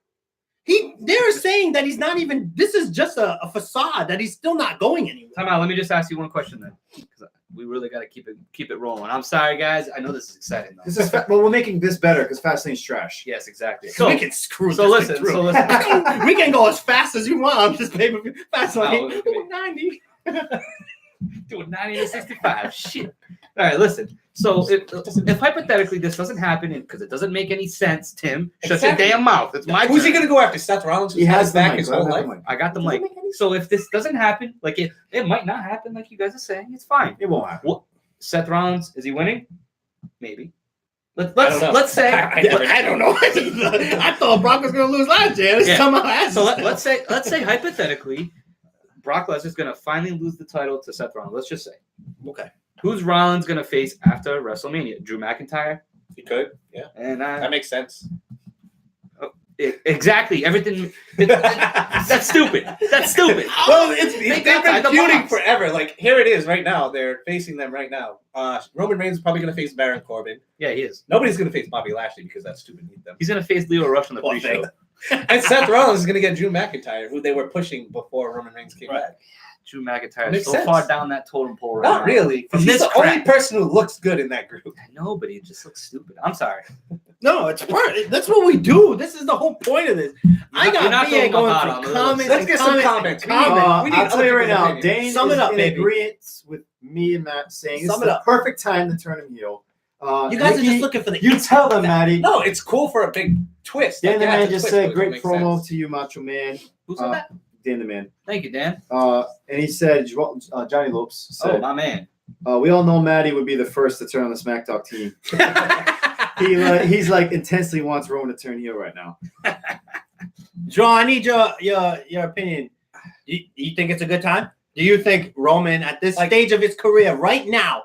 They're saying that he's not even. This is just a facade. That he's still not going anywhere. Time out. Let me just ask you one question then, because we really got to keep it rolling. I'm sorry, guys. I know this is exciting though. This is well, we're making this better because Fastlane's trash. Yes, exactly. So So we can screw. so this listen. thing through. So listen. We can go as fast as you want on this pay-per-view. Fast No, lane. look at me. 90. Doing 90 to 65. Shit. All right, listen. So if hypothetically this doesn't happen, because it doesn't make any sense, Tim, shut Exactly. your damn mouth. It's my Who's turn. he gonna go after? Seth Rollins? He who's had has his the back mic. his Let him whole have the life. mic. I got the Doesn't mic. make any So if this doesn't happen, like it might not happen, like you guys are saying, it's fine. It won't happen. What Seth Rollins, is he winning? Maybe. don't know. Let's say I never- I don't know. I thought Brock was going to lose last year. Yeah. Somehow has. so. Let's say hypothetically, Brock Lesnar's gonna finally lose the title to Seth Rollins. Let's just say, Okay. who's Rollins gonna face after WrestleMania? Drew McIntyre, He could, yeah. and That makes sense. exactly everything. That's stupid. That's stupid. Well, they've Think been outside the feuding box. forever. Like here it is right now. They're facing them right now. Roman Reigns is probably gonna face Baron Corbin. Yeah, he is. Nobody's gonna face Bobby Lashley because that's stupid. Need them. He's gonna face Leo Rush on the pre-show. And Seth Rollins is gonna get Drew McIntyre, who they were pushing before Roman Reigns came back. Drew McIntyre is Makes so sense. far down that totem pole right Not now. really. From He's this the crap. only person who looks good in that group. I know, but he just looks stupid. I'm sorry. No, it's part. That's what we do. This is the whole point of this. I You're got not BA throwing going my for bottom. comments. Let's and get some comments. and comments. We need I'll tell you right now, other people's Dane Sum is it up, in baby. agreement with me and Matt saying Sum it's it the up. perfect time to turn him heel. You guys are Nikki, just looking for the. You tell them, Maddie. No, it's cool for a big twist. Dan the yeah, Man it's a just twist, but said, it great makes promo sense. to you, Macho Man. Who said that? Dan the Man. Thank you, Dan. And he said, Johnny Lopes Oh, said, my man. we all know Maddie would be the first to turn on the SmackTalk team. He's like intensely wants Roman to turn heel right now. John, I need your opinion. You think it's a good time? Do you think Roman at this stage of his career right now,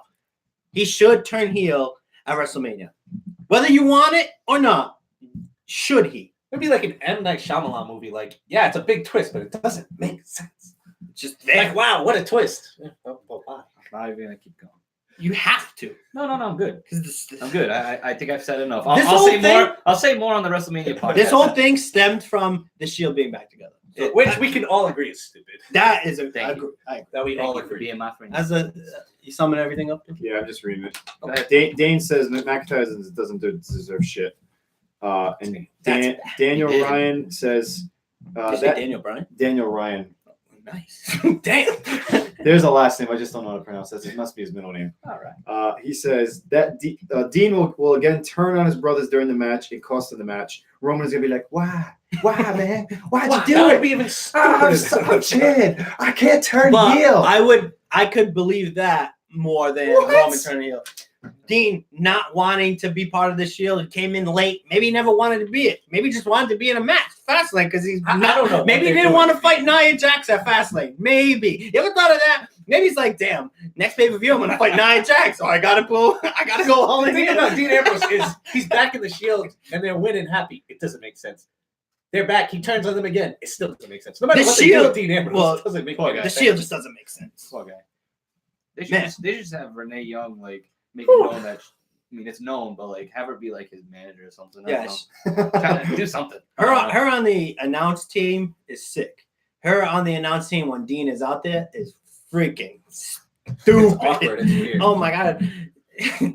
he should turn heel at WrestleMania? Whether you want it or not, should he? It'd be like an M. Night Shyamalan movie. Like, yeah, it's a big twist, but it doesn't make sense. Just there. Like, wow, what a twist. Yeah, well, why? I'm not even going to keep going. You have to. No, I'm good. 'Cause this I'm good. I think I've said enough. This I'll whole say thing- more. I'll say more on the WrestleMania podcast. This whole thing stemmed from the Shield being back together. Which we can all agree is stupid. That is a. Thank you. That we Thank all you for agree. being my friend. As a, you summing everything up. Yeah, I'm just reading it. Go ahead. Dane says McIntyre doesn't deserve shit. And Daniel He did. Ryan says Daniel Bryan. Daniel Ryan. Nice. Damn. There's a last name. I just don't know how to pronounce that. It must be his middle name. All right. He says that Dean will again turn on his brothers during the match and cost them the match. Roman is gonna be like, "Why, man? Why'd you do That it? would be even I'm stupider. Chad. I can't turn But heel." I could believe that more than What? Roman turning heel. Dean not wanting to be part of the Shield and came in late. Maybe he never wanted to be it. Maybe he just wanted to be in a match. Fastlane, because he's I not. don't know what Maybe he they're didn't doing. want to fight Nia Jax at Fastlane. Maybe. You ever thought of that? Maybe he's like, damn, next pay-per-view I'm gonna fight Nia Jax. So I gotta go all The in thing here. about Dean Ambrose is he's back in the Shield and they're winning happy. It doesn't make sense. They're back. He turns on them again. It still doesn't make sense. No matter The what they do Shield- with Dean Ambrose, well, it doesn't make poor any guy. The sense. Shield just doesn't make sense. Poor guy. They Man. should just have Renee Young make Whew. it known that. I mean, it's known, but have her be his manager or something. I Yes. don't know. Kinda do something. Her on the announce team is sick. Her on the announce team when Dean is out there is freaking It's stupid. awkward. It's weird. Oh my god.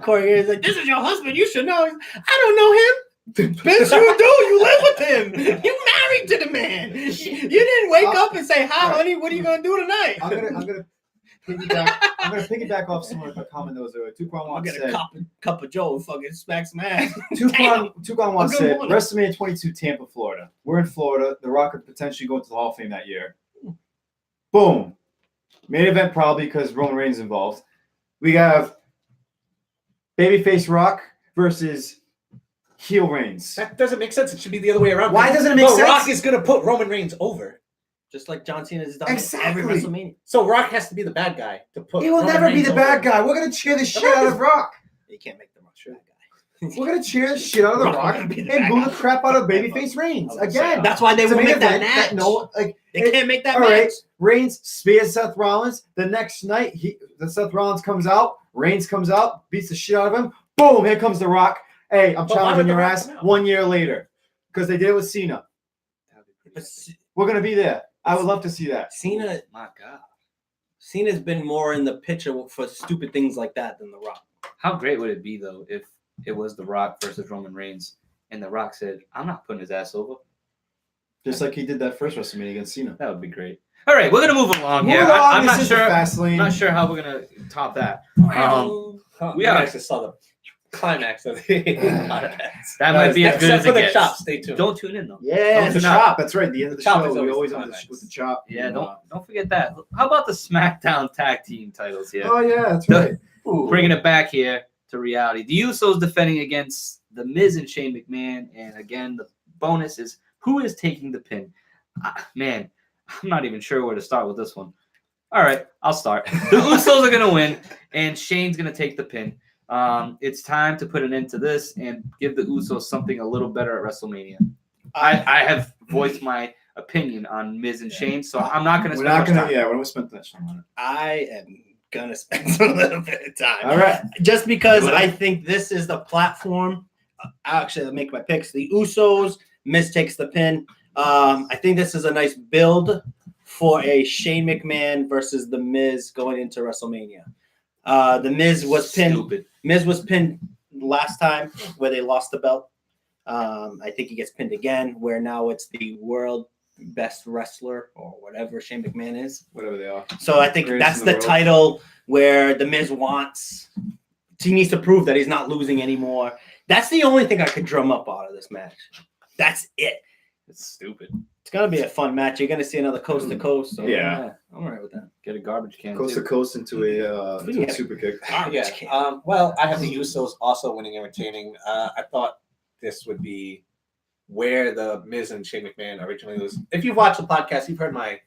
Corey is like, this is your husband. You should know. I don't know him. Bitch, you do. You live with him. You married to the man. You didn't wake up and say, hi, honey, what are you gonna do tonight? I'm gonna piggyback off a comment that was earlier. Tucson I'll once get a said. cup of Joe and fucking smack some ass. Tucson once Good said, morning. WrestleMania 22, Tampa, Florida. We're in Florida. The Rock could potentially go into the Hall of Fame that year. Boom. Main event probably because Roman Reigns is involved. We have Babyface Rock versus heel Reigns. That doesn't make sense. It should be the other way around. Why doesn't it make The sense? Rock is going to put Roman Reigns over. Just like John Cena has done Exactly. every WrestleMania. So Rock has to be the bad guy to put He will Roman never be Reigns the over. bad guy. We're gonna cheer the shit out of Rock. You can't make the Russian guy. We're gonna cheer the shit out of the Rock Rock gonna be and the bad boo guy. the crap out of Babyface Reigns again. That's why they It's a won't main make that event match. no, like They can't make that all match. right. Reigns spears Seth Rollins. The next night, Seth Rollins comes out. Reigns comes out, beats the shit out of him. Boom! Here comes the Rock. Hey, I'm But why challenging would The your Rock ass come out? 1 year later because they did it with Cena. But We're gonna be there. I would love to see that. Cena, My God. Cena's been more in the picture for stupid things like that than The Rock. How great would it be, though, if it was The Rock versus Roman Reigns and The Rock said, I'm not putting his ass over? Just like he did that first WrestleMania against Cena. That would be great. All right, we're going to move along here. Moving on, I'm this not is the sure. Fastlane. I'm not sure how we're going to top that. Huh, We we are- actually saw the climax of the That might be as good Except as for it the gets. chop. Stay tuned. Don't tune in, though. Yeah, Oh, the no. chop. That's right. The end of the Chop show. is We always always the end climax. with the chop. Yeah, don't forget that. How about the SmackDown tag team titles here? Oh yeah, that's The- right. Ooh. Bringing it back here to reality. The Usos defending against The Miz and Shane McMahon. And again, the bonus is who is taking the pin? Man, I'm not even sure where to start with this one. All right, I'll start. The Usos are going to win, and Shane's going to take the pin. It's time to put an end to this and give the Usos something a little better at WrestleMania. I have voiced my opinion on Miz and Shane, so I'm not going to We're spend not much gonna. time. Yeah, we're gonna spend that time on it. I am gonna spend a little bit of time. All right. Just because Do it. I think this is the platform. Actually, I'll make my picks. The Usos, Miz takes the pin. I think this is a nice build for a Shane McMahon versus The Miz going into WrestleMania. The Miz was pinned. Stupid. Miz was pinned last time where they lost the belt. I think he gets pinned again, where now it's the world best wrestler or whatever Shane McMahon is. Whatever they are. So I think Greatest that's in the the world. title where the Miz wants. He needs to prove that he's not losing anymore. That's the only thing I could drum up out of this match. That's it. It's stupid. It's gonna be a fun match. You're gonna see another coast to coast. So Yeah. I'm all right with that. Get a garbage can. Coast too. to coast into a super kick. Yeah. Well, I have the Usos also winning and retaining. I thought this would be where the Miz and Shane McMahon originally was. If you've watched the podcast, you've heard my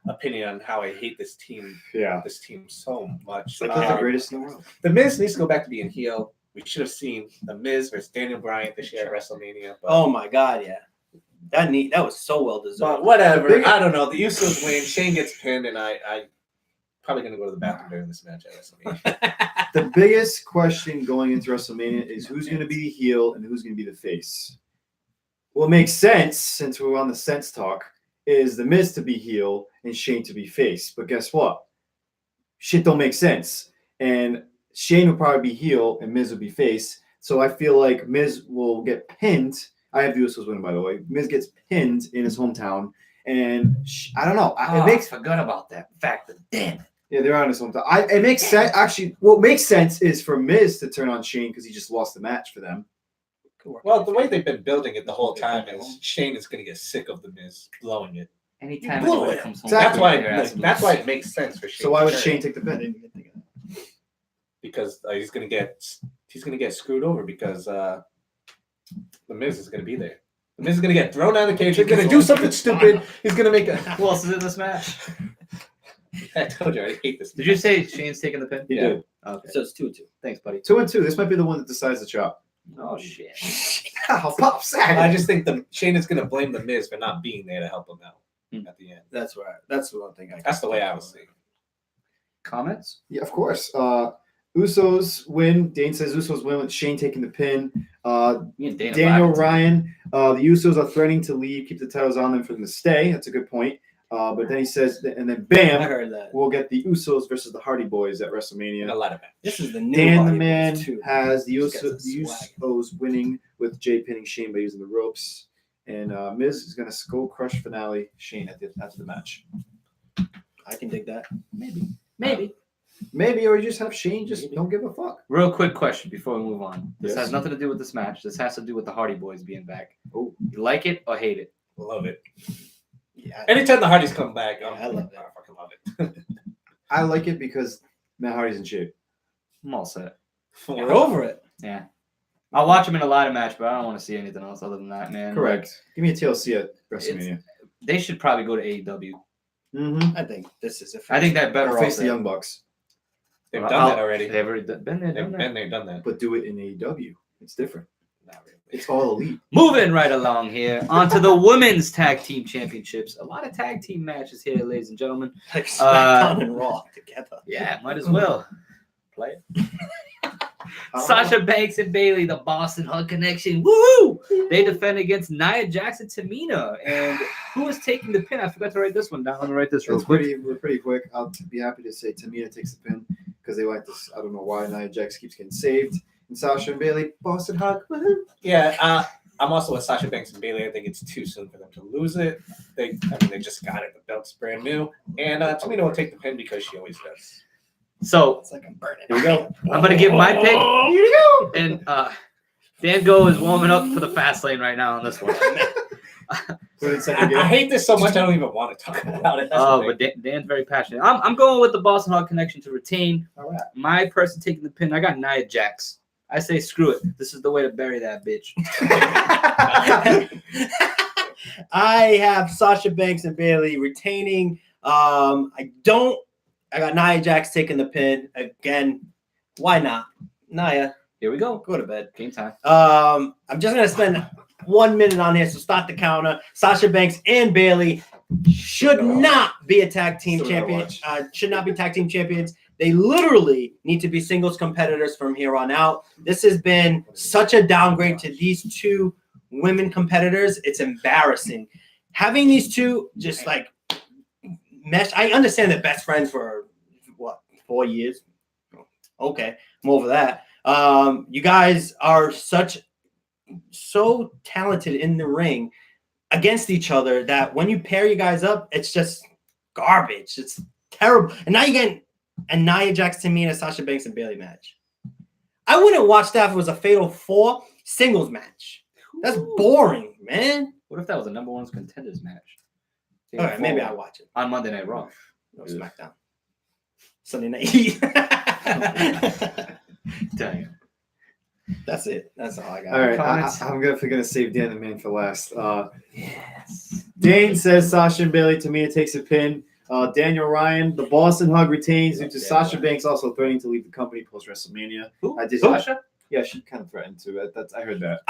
opinion on how I hate this team. Yeah. This team so much. It's like they're the greatest in the world. The Miz needs to go back to being heel. We should have seen the Miz versus Daniel Bryan this year at WrestleMania. But, Oh my God, yeah. That was so well deserved. but whatever. I don't know. The Usos win. Shane gets pinned, and I probably gonna go to the bathroom during this match at WrestleMania. The biggest question going into WrestleMania is who's going to be the heel and who's going to be the face. What makes sense, since we're on the sense talk, is the Miz to be heel and Shane to be face. But guess what? Shit don't make sense. And Shane will probably be heel and Miz will be face. So I feel like Miz will get pinned. I have the Usos winning, by the way. Miz gets pinned in his hometown. And I don't know. I It makes forgot about that fact. Damn. Yeah, they're on his hometown. It makes sense. Actually, what makes sense is for Miz to turn on Shane because he just lost the match for them. Well, the way they've been building it the whole time is Shane is gonna get sick of the Miz blowing it. Anytime blew anybody it. comes home, Exactly. That's why it makes sense for Shane. So why would to Shane turn, take the pin? because he's gonna get screwed over because the Miz is gonna be there. The Miz is gonna get thrown out of the cage. He's gonna do something stupid. He's gonna make a. Who else is in this match? I told you I hate this. Did you say Shane's taking the pin? He Yeah. did. Okay. So it's 2-2. Thanks, buddy. 2-2. This might be the one that decides the chop. Oh shit. Pop sack. I just think Shane is gonna blame the Miz for not being there to help him out at the end. That's right. That's one thing. That's the way I was thinking. Comments? Yeah, of course. Usos win. Dane says Usos win with Shane taking the pin. Me and Dana Daniel vibing. Ryan. The Usos are threatening to leave, keep the titles on them for them to stay. That's a good point. But then he says, and then I bam, heard that. we'll get the Usos versus the Hardy Boys at In a WrestleMania. lot of matches. This is the new Dan the Hardy Man Boys, too. has the These guys are Usos winning with Jay pinning Shane by using the ropes. And Miz is going to skull crush finale Shane after the match. I can dig that. Maybe. Maybe, or you just have Shane just don't give a fuck. Real quick question before we move on. This Yes. has nothing to do with this match. This has to do with the Hardy Boys being back. Oh. You like it or hate it? Love it. Yeah. Anytime the Hardys come back, Yeah, I love it. I fucking love it. I like it because Matt Hardy's in shape. I'm all set. You're over it. Yeah. I'll watch him in a ladder match, but I don't want to see anything else other than that, man. Correct. Give me a TLC at WrestleMania. Like, they should probably go to AEW. Mm-hmm. I think this is a I think that better Or off face the than- Young Bucks, They've Well, done that already. They've already been there, They've done that. been there, done that. but do it in AEW. It's different. Not really. It's all elite. Moving right along here, onto the women's tag team championships. A lot of tag team matches here, ladies and gentlemen. like SmackDown and Raw together. Yeah, might as well. Play it. Sasha Banks and Bailey, the Boston Hug Connection. Woo! They defend against Nia Jax and Tamina. And who is taking the pin? I forgot to write this one down. Let me write this real It's quick. pretty quick. I'll be happy to say Tamina takes the pin because they like this. I don't know why Nia Jax keeps getting saved. And Sasha and Bailey, Boston Hug. Woohoo. Yeah, I'm also with Sasha Banks and Bailey. I think it's too soon for them to lose it. They just got it. The belt's brand new. And Tamina will take the pin because she always does. So It's like I'm burning. Here we go. I'm going to give my pick. Here we go. And Dan Go is warming up for the fast lane right now on this one. Put it in second I gear. hate this so much I don't even want to talk about it. That's Oh, the but thing. Dan's very passionate. I'm going with the Boston Hug Connection to retain. All right. My person taking the pin, I got Nia Jax. I say screw it. This is the way to bury that bitch. I have Sasha Banks and Bailey retaining. I got Nia Jax taking the pin again. Why not? Nia, Here we go. go to bed. Game time. I'm just gonna spend 1 minute on here, so start the counter. Sasha Banks and Bailey should not be a tag team Still gotta champion. watch. Should not be tag team champions. They literally need to be singles competitors from here on out. This has been such a downgrade to these two women competitors. It's embarrassing. Having these two just like mesh. I understand they're best friends for what 4 years. Okay, I'm over that. You guys are so talented in the ring against each other that when you pair you guys up, it's just garbage. It's terrible. And now you're getting a Nia Jax, Tamina, Sasha Banks, and Bayley match. I wouldn't watch that if it was a Fatal 4 singles match. That's boring, man. What if that was a number 1 contenders match? All right, maybe I'll watch it. On Monday Night Raw. No, SmackDown. Sunday Night Heat. Dang. That's it. That's all I got. All right, Comments? I'm gonna save Dan the man for last. Yes. Dane says Sasha and Bayley. Tamina takes a pin. Daniel Ryan, the Boston Hug retains due to Sasha Banks also threatening to leave the company post WrestleMania. Who? I did. Sasha? Yeah, she kind of threatened to. I heard that.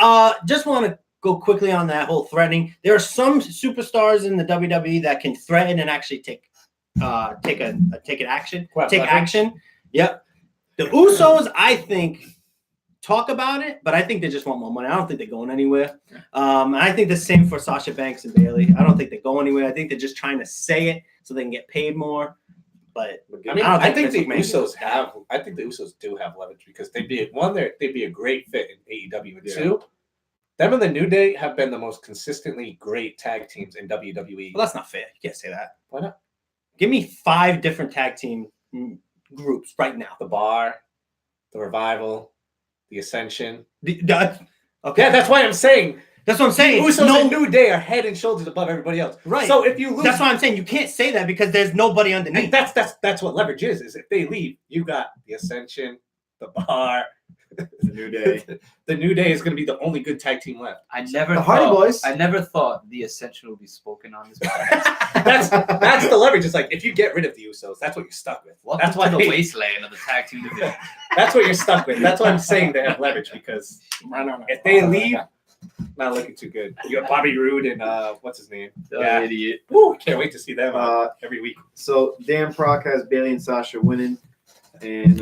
Just want to go quickly on that whole threatening. There are some superstars in the WWE that can threaten and actually take action. Yep. The Usos, I think, talk about it, but I think they just want more money. I don't think they're going anywhere. And I think the same for Sasha Banks and Bayley. I don't think they go anywhere. I think they're just trying to say it so they can get paid more. But I mean, I don't I think Vince the McMahon Usos gives a have. I think the Usos do have leverage because they'd be a great fit in AEW, and Yeah. 2, them and the New Day have been the most consistently great tag teams in WWE. Well, that's not fair. You can't say that. Why not? Give me 5 different tag team groups right now. The Bar, the Revival, the Ascension. Okay, Yeah, that's why I'm saying. That's what I'm saying. Usos and New Day are head and shoulders above everybody else. Right. So if you lose, That's why I'm saying you can't say that because there's nobody underneath. and that's what leverage is. Is if they leave, you got the Ascension, the Bar, The New Day. The New Day is going to be the only good tag team left. I never The Hardy Boys. I never thought the Ascension would be spoken on this podcast. That's the leverage. It's like if you get rid of the Usos, that's what you're stuck with. Welcome That's why to the wasteland of the tag team division. That's what you're stuck with. That's why I'm saying they have leverage because if they leave, not looking too good. You got Bobby Roode and what's his name? The idiot. Woo, can't wait to see them every week. So Dan Proc has Bayley and Sasha winning, and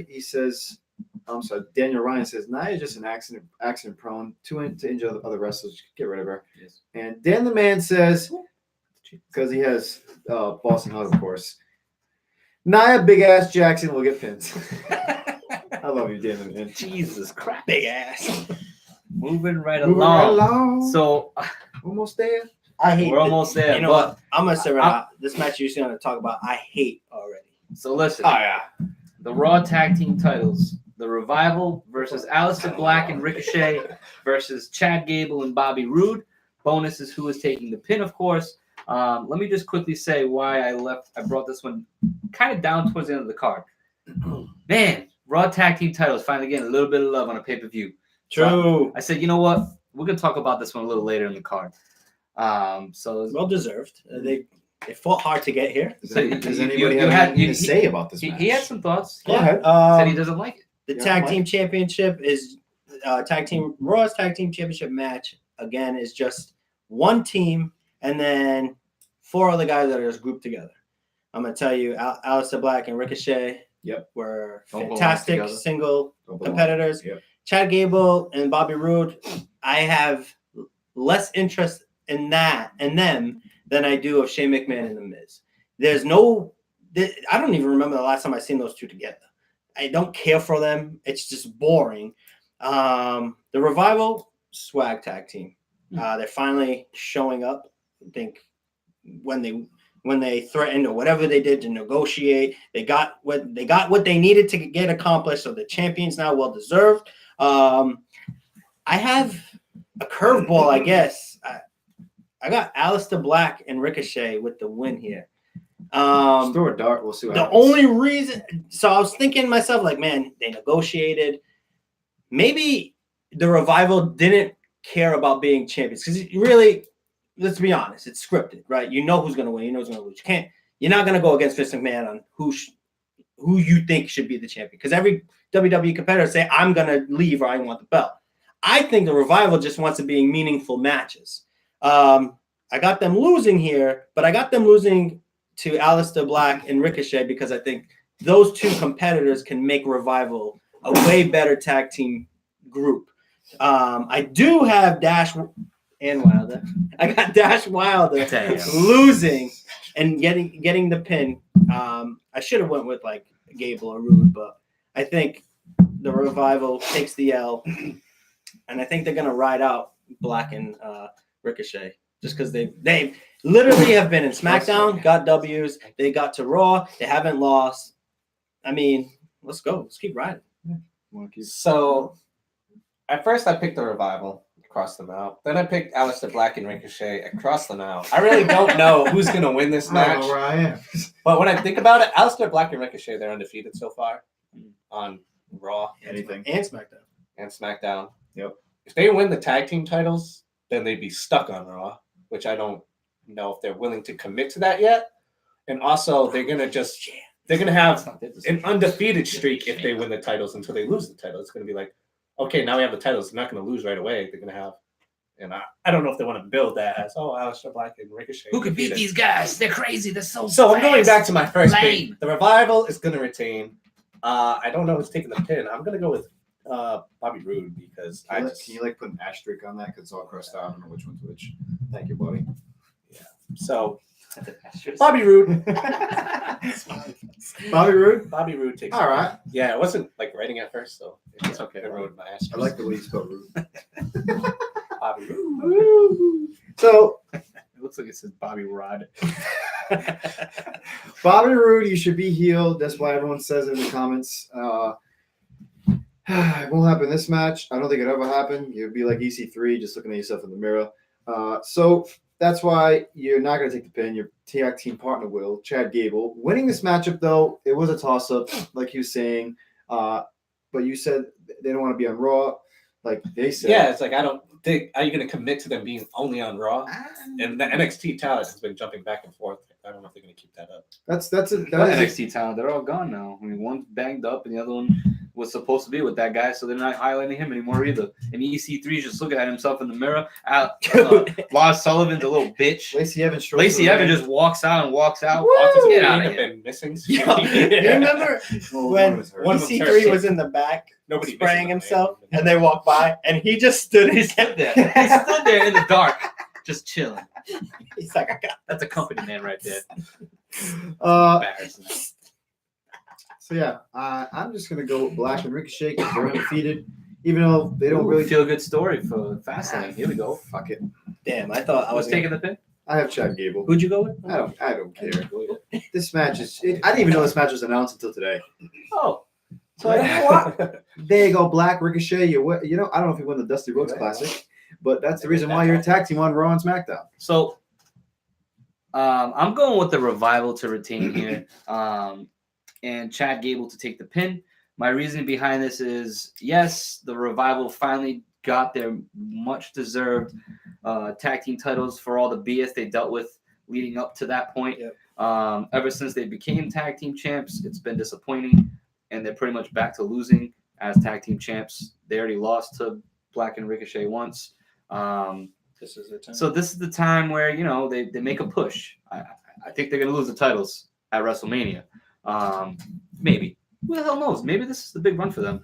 he says, I'm sorry, Daniel Ryan says Nia is just an accident prone to injure other wrestlers. Get rid of her. Yes. And Dan the Man says, because he has Boston Hug, of course, Nia Big Ass Jackson will get pins. I love you, Dan the Man. Jesus Christ. Big ass. Moving right Moving along. right along. So Almost there. I hate we're almost there. You know but, what? I'm gonna say right now, this match you're going to talk about, I hate already. So listen. yeah. The Raw tag team titles. The Revival versus Aleister Black and Ricochet versus Chad Gable and Bobby Roode. Bonus is who is taking the pin, of course. Let me just quickly say why I brought this one kind of down towards the end of the card. Man, Raw tag team titles finally getting a little bit of love on a pay-per-view. True. I said, you know what? We're going to talk about this one a little later in the card. So Well deserved. They fought hard to get here. Does So anybody you have had- anything you- to say about this he, match? he had some thoughts. Go ahead. Said he doesn't like it. The Yeah, tag Mike. team championship is Raw's tag team championship match again is just one team and then 4 other guys that are just grouped together. I'm gonna tell you, Aleister Black and Ricochet were Don't belong fantastic together. single Don't belong. competitors. Yep. Chad Gable and Bobby Roode, I have less interest in that and them than I do of Shane McMahon and The Miz. I don't even remember the last time I seen those two together. I don't care for them. It's just boring. The Revival swag tag team. They're finally showing up. I think when they threatened or whatever they did to negotiate, they got what they needed to get accomplished. So the champions now well deserved. I have a curveball, I guess. I got Aleister Black and Ricochet with the win here. Just throw a dart. We'll see what The happens. only reason, so I was thinking to myself, like, man, they negotiated. Maybe the Revival didn't care about being champions because really, let's be honest, it's scripted, right? You know who's going to win, you know who's going to lose. You're not going to go against Vince McMahon on who you think should be the champion because every WWE competitor say, I'm going to leave or I want the belt. I think the Revival just wants to be in meaningful matches. I got them losing here, but I got them losing to Aleister Black and Ricochet because I think those two competitors can make Revival a way better tag team group. I do have Dash and Wilder. I got Dash Wilder Damn. losing and getting the pin. I should have went with like Gable or Rude, but I think the Revival takes the L, and I think they're gonna ride out Black and Ricochet just because they literally have been in SmackDown, got W's, they got to Raw, they haven't lost. I mean, let's go. Let's keep riding. So, at first I picked the Revival, cross them out. Then I picked Aleister Black and Ricochet, and cross them out. I really don't know who's going to win this I don't match. know where I am. But when I think about it, Aleister Black and Ricochet, they're undefeated so far on Raw Anything. And SmackDown. and SmackDown. Yep. If they win the tag team titles, then they'd be stuck on Raw, which I don't know if they're willing to commit to that yet. And also, they're going to have an undefeated streak if they win the titles until they lose the title. It's going to be like, okay, now we have the titles. They're not going to lose right away. They're going to have, and I don't know if they want to build that as, Aleister Black and Ricochet. Who could beat these guys? They're crazy. They're so So I'm going fast. back to my first Lame. pick. The Revival is going to retain. I don't know who's taking the pin. I'm going to go with Bobby Roode because Can you like put an asterisk on that because it's all crossed out? I don't know which one's which. Thank you, buddy. So Bobby Roode. Bobby Roode. Bobby Roode takes. All right. Yeah, it wasn't like writing at first, so It's okay. I wrote my asterisk. I like the way you spell Roode. Bobby Roode. So It looks like it says Bobby Rod. Bobby Roode, you should be healed. That's why everyone says it in the comments. It won't happen this match. I don't think it'll ever happen. You'll be like EC3, just looking at yourself in the mirror. So that's why you're not going to take the pin. Your tag team partner will, Chad Gable. Winning this matchup, though, it was a toss-up, like you were saying. But you said they don't want to be on Raw. Like they said. Yeah, it's like I don't think. Are you going to commit to them being only on Raw? And the NXT talent has been jumping back and forth. I don't know if they're going to keep that up. That's What NXT talent? They're all gone now. I mean, one's banged up, and the other one was supposed to be with that guy, so they're not highlighting him anymore either. And EC3 is just looking at himself in the mirror. Lars Sullivan's a little bitch. Lacey Evans. Lacey Evans just walks out and walks out. Woo! Get out Have of here. been missing. Yo, you remember when One of them's EC3 hurt. was in the back Nobody spraying misses them, himself, man. and they walked by, and he just stood his head there. He stood there in the dark, just chilling. He's like, I got That's a company man right there. Embarrassing. So yeah, I'm just gonna go with Black and Ricochet because they're undefeated, even though they don't really feel good story for Fastlane. Here we go. Fuck it. damn. I thought I I was was taking the pin. I have Chad Gable. Who'd you go with? I don't care. This match is. I didn't even know this match was announced until today. Oh, So you know what? There you go, Black Ricochet. I don't know if you won the Dusty Rhodes Classic, but that's the reason why you're a tag team on Raw and SmackDown. so I'm going with the Revival to retain here, and Chad Gable to take the pin. My reasoning behind this is, yes, the Revival finally got their much-deserved tag team titles for all the BS they dealt with leading up to that point. Yep. Ever since they became tag team champs, it's been disappointing, and they're pretty much back to losing as tag team champs. They already lost to Black and Ricochet once. This is their time. So this is the time where, they make a push. I think they're going to lose the titles at WrestleMania. Maybe. Who the hell knows? Maybe this is the big run for them.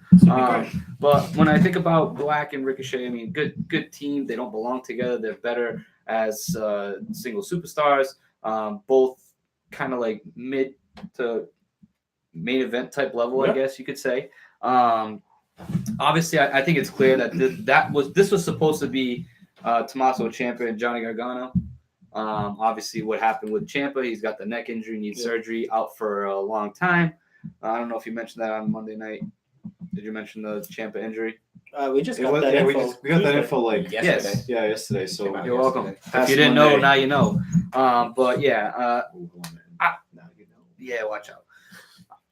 But when I think about Black and Ricochet, I mean, good team. They don't belong together. They're better as single superstars. Both kind of like mid to main event type level, I guess you could say. Obviously, I think it's clear that this was supposed to be Tommaso Ciampa and Johnny Gargano. Obviously, what happened with Ciampa, he's got the neck injury, needs surgery, out for a long time. I don't know if you mentioned that on Monday night. Did you mention the Ciampa injury? We just got that info. We got that info like Yesterday. Yes. yesterday. So Came out You're welcome. yesterday. If you didn't Monday. know, now you know. But yeah, now you know. yeah, watch out.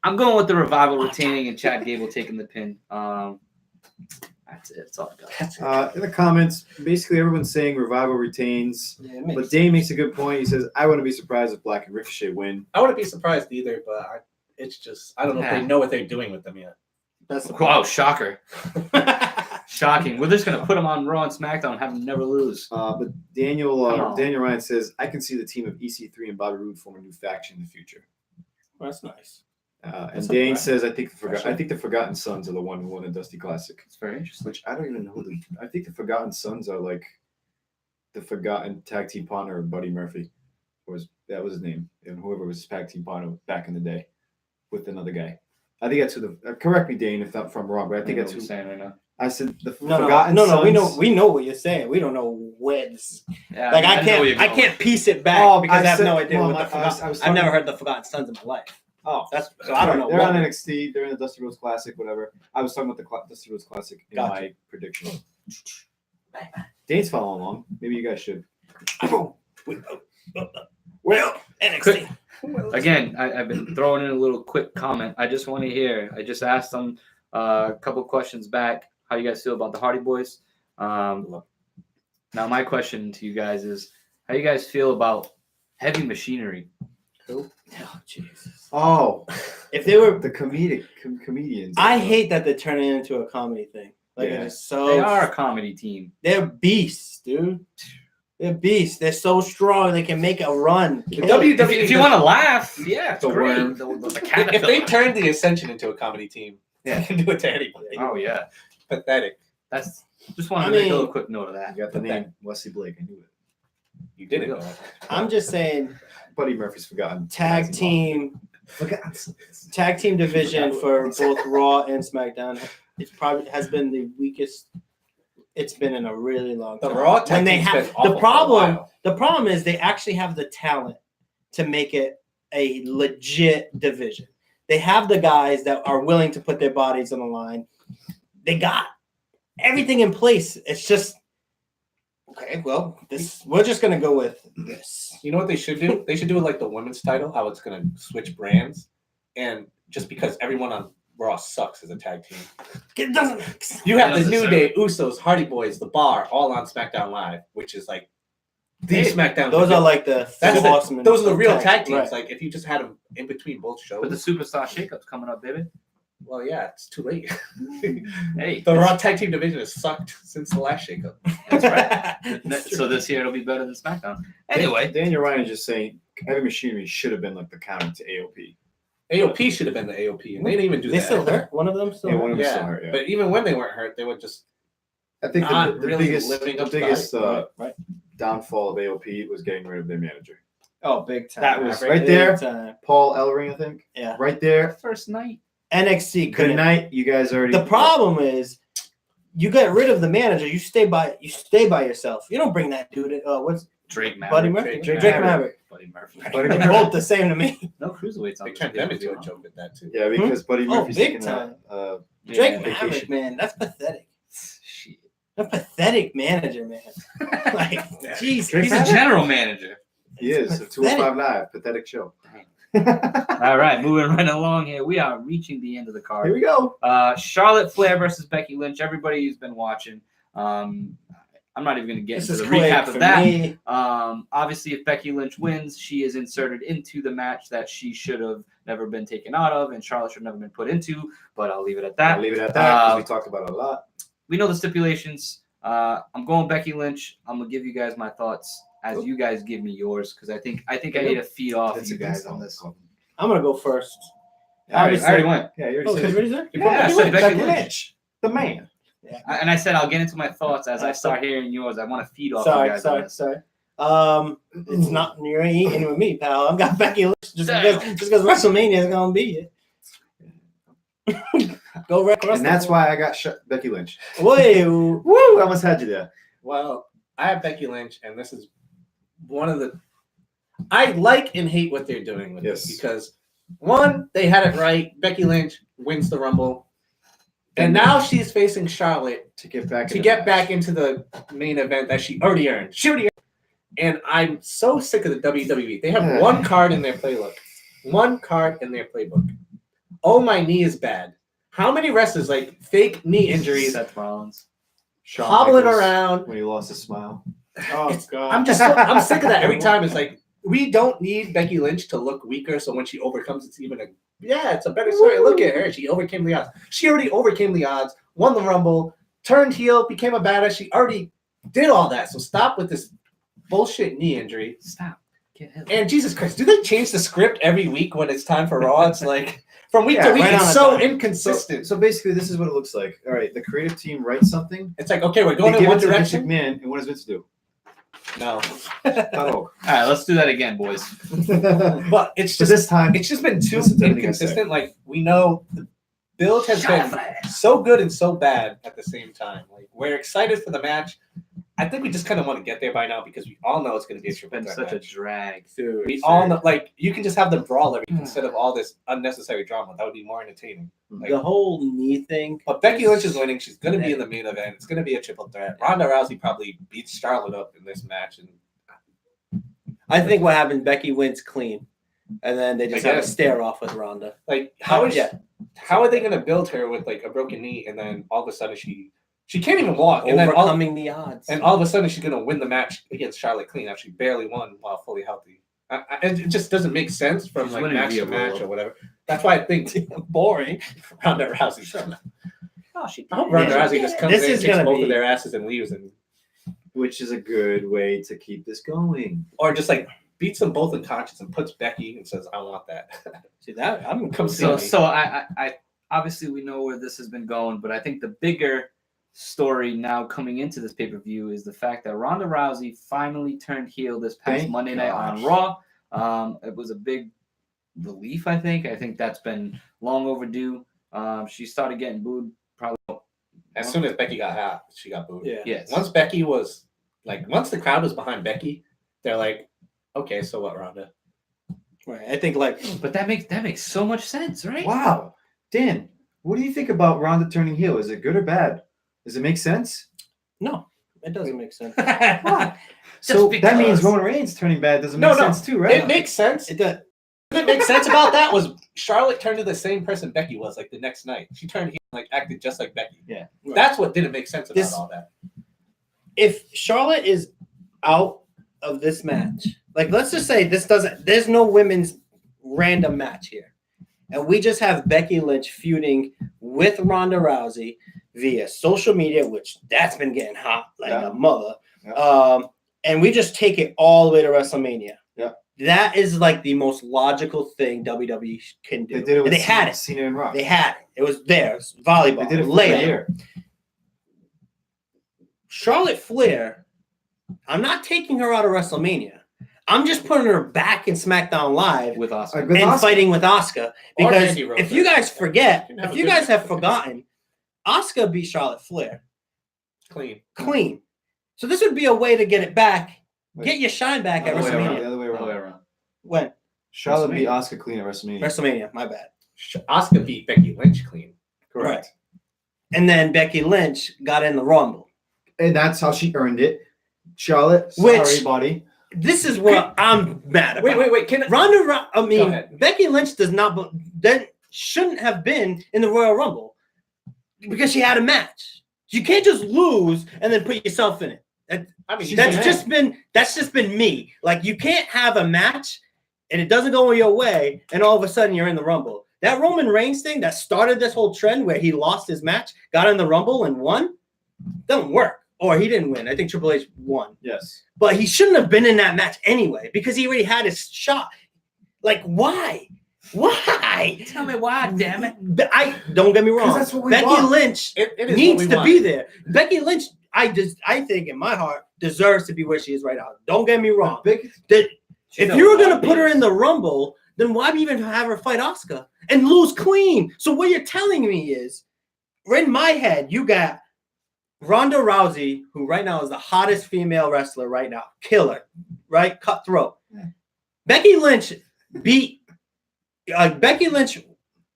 I'm going with the Revival retaining and Chad Gable taking the pin. That's it. That's all I got. In the comments, basically everyone's saying Revival retains, but Dane makes a good point. He says, "I wouldn't be surprised if Black and Ricochet win." I wouldn't be surprised either, but it's just I don't know if they know what they're doing with them yet. That's the Wow, shocker. Shocking. We're just going to put them on Raw and SmackDown and have them never lose. But Daniel Come on. Daniel Ryan says, "I can see the team of EC3 and Bobby Roode form a new faction in the future." That's nice. And That's Dane not says, I think the Forgotten Sons are the one who won the Dusty Classic. It's very interesting. Which I don't even know who I think the Forgotten Sons are like the forgotten tag team partner of Buddy Murphy. that was his name, and whoever was his tag team partner back in the day with another guy. I think that's who the. Correct me, Dane, if I'm wrong, but I think that's who. Saying right now. I said the No, Forgotten no, Sons. we know what you're saying. We don't know where this. Yeah, Like I know where you're I going. can't piece it back Oh, because I have said- no idea well, what the Forgotten. I was I've never talking- heard the Forgotten Sons in my life. Oh, That's so I don't know. They're what- on NXT. They're in the Dusty Rhodes Classic, whatever. I was talking about the Dusty Rhodes Classic in Gotcha. my prediction. Dane's following along. Maybe you guys should. Well, NXT. Again, I've been throwing in a little quick comment. I just want to hear. I just asked them a couple questions back. How you guys feel about the Hardy Boys? Now, my question to you guys is, how you guys feel about Heavy Machinery? Oh Jesus! Oh, If they were, the comedians. I hate that they're turning it into a comedy thing. Like Yeah. it's so. They are a comedy team. They're beasts, dude. They're beasts. They're so strong. They can make a run. If you want to laugh, yeah, it's The great. worm. The If caterpillar. they turned the Ascension into a comedy team, Yeah. they can do it to anybody. Oh yeah, Pathetic. that's just wanted I to make a mean- little quick note of that. You got the name Wesley Blake. I knew it. You didn't know. I'm just saying, Buddy Murphy's forgotten. tag team Forgotten. division for both Raw and SmackDown. It's probably has been the weakest it's been in a really long The time. Raw tag When they team's have been awful the for a problem, while. the problem is they actually have the talent to make it a legit division. They have the guys that are willing to put their bodies on the line. They got everything in place. It's just okay. Well, we're just gonna go with this. You know what they should do? They should do it like the women's title, how it's going to switch brands. And just because everyone on Raw sucks as a tag team. It doesn't. You have the Doesn't New deserve Day, Usos, Hardy Boys, The Bar, all on SmackDown Live, which is like the Hey, SmackDown. Those are like the That's Four Horsemen those are the of real tag teams. right. Like if you just had them in between both shows. But the Superstar Shakeup's coming up, baby. Well, yeah, it's too late. Hey, The Raw tag team division has sucked since the last shakeup. that's right. So this year it'll be better than SmackDown. Anyway, Daniel Ryan is just saying Heavy Machinery should have been like the counter to AOP. AOP should have been the AOP, and they didn't even do They that. still hurt. One of them still Yeah, hurt. one of them Yeah, still hurt, yeah. but even when they weren't hurt, they would just I think not the really biggest, living the up to the biggest hype. Right. downfall of AOP was getting rid of their manager. Oh, big time. That was Big right there. time. Paul Ellering, I think. Yeah. Right there. first night. NXT Good couldn't. night. You guys already. The problem is, you get rid of the manager. You stay by yourself. You don't bring that dude in. What's Drake Maverick. Buddy Murphy? Drake Drake Maverick. Maverick. Buddy Murphy. Buddy They're Murphy. both the same to me. No cruiserweights on they this turned them into a division. joke with that too. Yeah, because Buddy Oh, Murphy's big taking time. Yeah. Drake Maverick, vacation. man, that's pathetic. Shit. A pathetic manager, man. Like, Yeah. jeez, He's a general manager. He is. A Pathetic. 205 Live. Pathetic show. All right, moving right along here. We are reaching the end of the Here card. we go. Charlotte Flair versus Becky Lynch. Everybody who's been watching. I'm not even going to get This into is the recap quick of for that. me. Obviously, if Becky Lynch wins, she is inserted into the match that she should have never been taken out of, and Charlotte should have never been put into. But I'll leave it at that. I'll leave it at that because we talked about it a lot. We know the stipulations. I'm going Becky Lynch. I'm gonna give you guys my thoughts as you guys give me yours because I think I need to feed off That's you a good guys call. on this. I'm gonna go first. I already went. Yeah, you Oh, already because said what is that? You Yeah, I put said Becky Becky Lynch. Lynch. The man. And I said I'll get into my thoughts as I start hearing yours. I want to feed off you Sorry, guys on this. sorry. It's not you ain't eating with me, pal. I've got Becky Lynch just Damn. because WrestleMania is gonna be it. Go wreck And that's why I got Becky Lynch. Wait, Woo! I almost had you there. Well, I have Becky Lynch, and this is one of the. I like and hate what they're doing with Yes. this because one, they had it right. Becky Lynch wins the Rumble, and now she's facing Charlotte To get back. to get back into the main event that she already earned. And I'm so sick of the WWE. They have one card in their playbook. One card in their playbook. Oh, my knee is bad. How many wrestlers like fake knee injuries Seth Rollins. Shawn hobbling Michaels around? when he lost his smile. Oh god. I'm sick of that. Every time it's like we don't need Becky Lynch to look weaker, so when she overcomes, it's even it's a better story. Look at her. She overcame the odds. She already overcame the odds, won the Rumble, turned heel, became a badass. She already did all that. So stop with this bullshit knee injury. Stop. Get him. And Jesus Christ, do they change the script every week when it's time for Raw? It's like from week to week, right on it's the so time. inconsistent. So basically, this is what it looks like. All right, the creative team writes something. It's like, okay, we're They going in give one it to Vince direction. McMahon, and what does Vince do? No. Not all. All right, let's do that again, boys. But it's But just this time, it's just been too listen to everything I say. inconsistent. Like we know the build has been so good and so bad at the same time. Like we're excited for the match. I think we just kind of want to get there by now because we all know it's going to be a It's triple been threat such a match. drag. dude, We all know, like you can just have them brawl every instead of all this unnecessary drama. That would be more entertaining. Like, The whole knee thing. but Becky Lynch is winning. She's going to be in the main event. It's going to be a triple threat. Ronda Rousey probably beats Charlotte up in this match, and I think what happened, Becky wins clean, and then they just have a Again. stare off with Ronda. like how are they going to build her with like a broken knee, and then all of a sudden she can't even walk, and then Overcoming the odds. and all of a sudden she's going to win the match against Charlotte clean after she barely won while fully healthy. It just doesn't make sense from She's like winning match via to match rule. or whatever. That's why I think boring. Ronda Rousey. Oh, she I hope Ronda Yeah. Rousey just comes This in, is kicks gonna both be- of their asses and leaves, and which is a good way to keep this going. or just like beats them both unconscious and puts Becky and says, "I want that." See that? I'm Come see So, me. so I obviously we know where this has been going, but I think the bigger story now coming into this pay-per-view is the fact that Ronda Rousey finally turned heel this past Thank Monday night on gosh. Raw. It was a big relief, I think. I think that's been long overdue. She started getting booed probably. As soon as Becky got hot, she got booed. Yeah. Yes. Once Becky was once the crowd was behind Becky, they're like, "Okay, so what, Ronda?" Right. I think like But that makes so much sense, right? Wow, Dan, what do you think about Ronda turning heel? Is it good or bad? Does it make sense? no, it doesn't make sense. Why? Just So that because. means Roman Reigns turning bad doesn't No, make no. sense too, right? It makes sense. It does. What makes sense about that was Charlotte turned to the same person Becky was like the next night. She turned heel and like acted just like Becky. Yeah. That's what didn't make sense about This- all that. If Charlotte is out of this match, like let's just say there's no women's random match here. And we just have Becky Lynch feuding with Ronda Rousey via social media, which that's been getting hot like Yeah. a mother. Yeah. And we just take it all the way to WrestleMania. Yeah. That is like the most logical thing WWE can do. They did it with and they had it. Cena and Rock. They had it. It was theirs. Volleyball. They did it for layup. a year. Charlotte Flair, I'm not taking her out of WrestleMania. I'm just putting her back in SmackDown Live With Oscar. With and Asuka. fighting with Asuka. Because Mandy Rose. if you guys forget, Didn't have if a you good- guys have forgotten, Asuka beat Charlotte Flair Clean. clean. So this would be a way to get it back, Wait. get your shine back at Other way around, WrestleMania. the other way Other way around. around. When? Charlotte beat Asuka clean at WrestleMania. WrestleMania, my bad. Asuka beat Becky Lynch clean. Correct. And then Becky Lynch got in the Rumble. And that's how she earned it. Charlotte, Which- sorry, buddy. This is what I'm mad about. Wait. Can I mean, ahead. Becky Lynch does not, that shouldn't have been in the Royal Rumble because she had a match. You can't just lose and then put yourself in it. I mean, She's That's just been me. Like you can't have a match and it doesn't go your way, and all of a sudden you're in the Rumble. That Roman Reigns thing that started this whole trend where he lost his match, got in the Rumble and won, doesn't work. Or he didn't win. I think Triple H won. Yes. But he shouldn't have been in that match anyway because he already had his shot. Like, why? Why? Tell me why, damn it. I don't get me wrong. that's what we Becky want. Lynch it is needs what we to want. be there. Becky Lynch, I think in my heart deserves to be where she is right now. Don't get me wrong. Big, That if knows you were a lot gonna of put her names. in the Rumble, then why even have her fight Asuka and lose clean? So what you're telling me is, in my head, you got Ronda Rousey, who right now is the hottest female wrestler right now, killer, right, cutthroat. Yeah. Becky Lynch Becky Lynch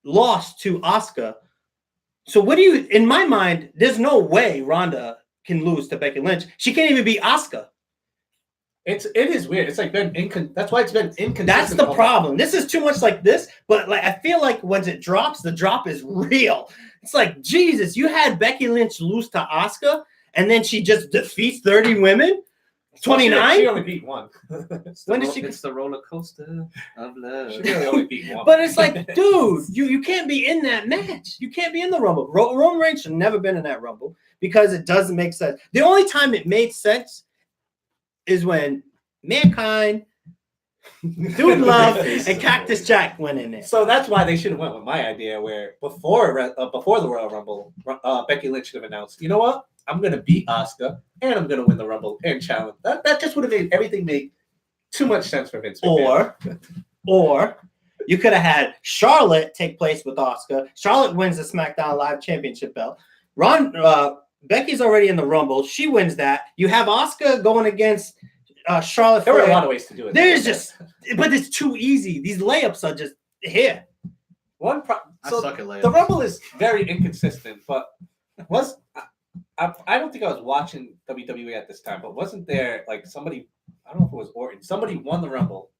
lost to Asuka. So what do you? In my mind, there's no way Ronda can lose to Becky Lynch. She can't even beat Asuka. It is weird. It's like been that's why it's been inconsistent. That's the all problem. This is too much like this, but like I feel like once it drops, the drop is real. It's like Jesus, you had Becky Lynch lose to Asuka, and then she just defeats 30 women. Well, 29? She only beat one. When did she? It's the roller coaster of love. She really only beat one. But it's like, dude, you can't be in that match. You can't be in the Rumble. Roman Reigns should never been in that Rumble because it doesn't make sense. The only time it made sense is when Mankind, Dude Love, and Cactus Jack went in there. So that's why they should have went with my idea, where before the Royal Rumble, Becky Lynch should have announced, you know what? I'm gonna beat Asuka and I'm gonna win the Rumble and challenge. That just would have made everything make too much sense for Vince McMahon. Or you could have had Charlotte take place with Asuka. Charlotte wins the SmackDown Live Championship belt. Becky's already in the Rumble. She wins that. You have Asuka going against Charlotte. There were a lot of ways to do it. But it's too easy. These layups are just here. I suck at layups. The Rumble is very inconsistent, but I don't think I was watching WWE at this time, but wasn't there like somebody? I don't know if it was Orton. Somebody won the Rumble,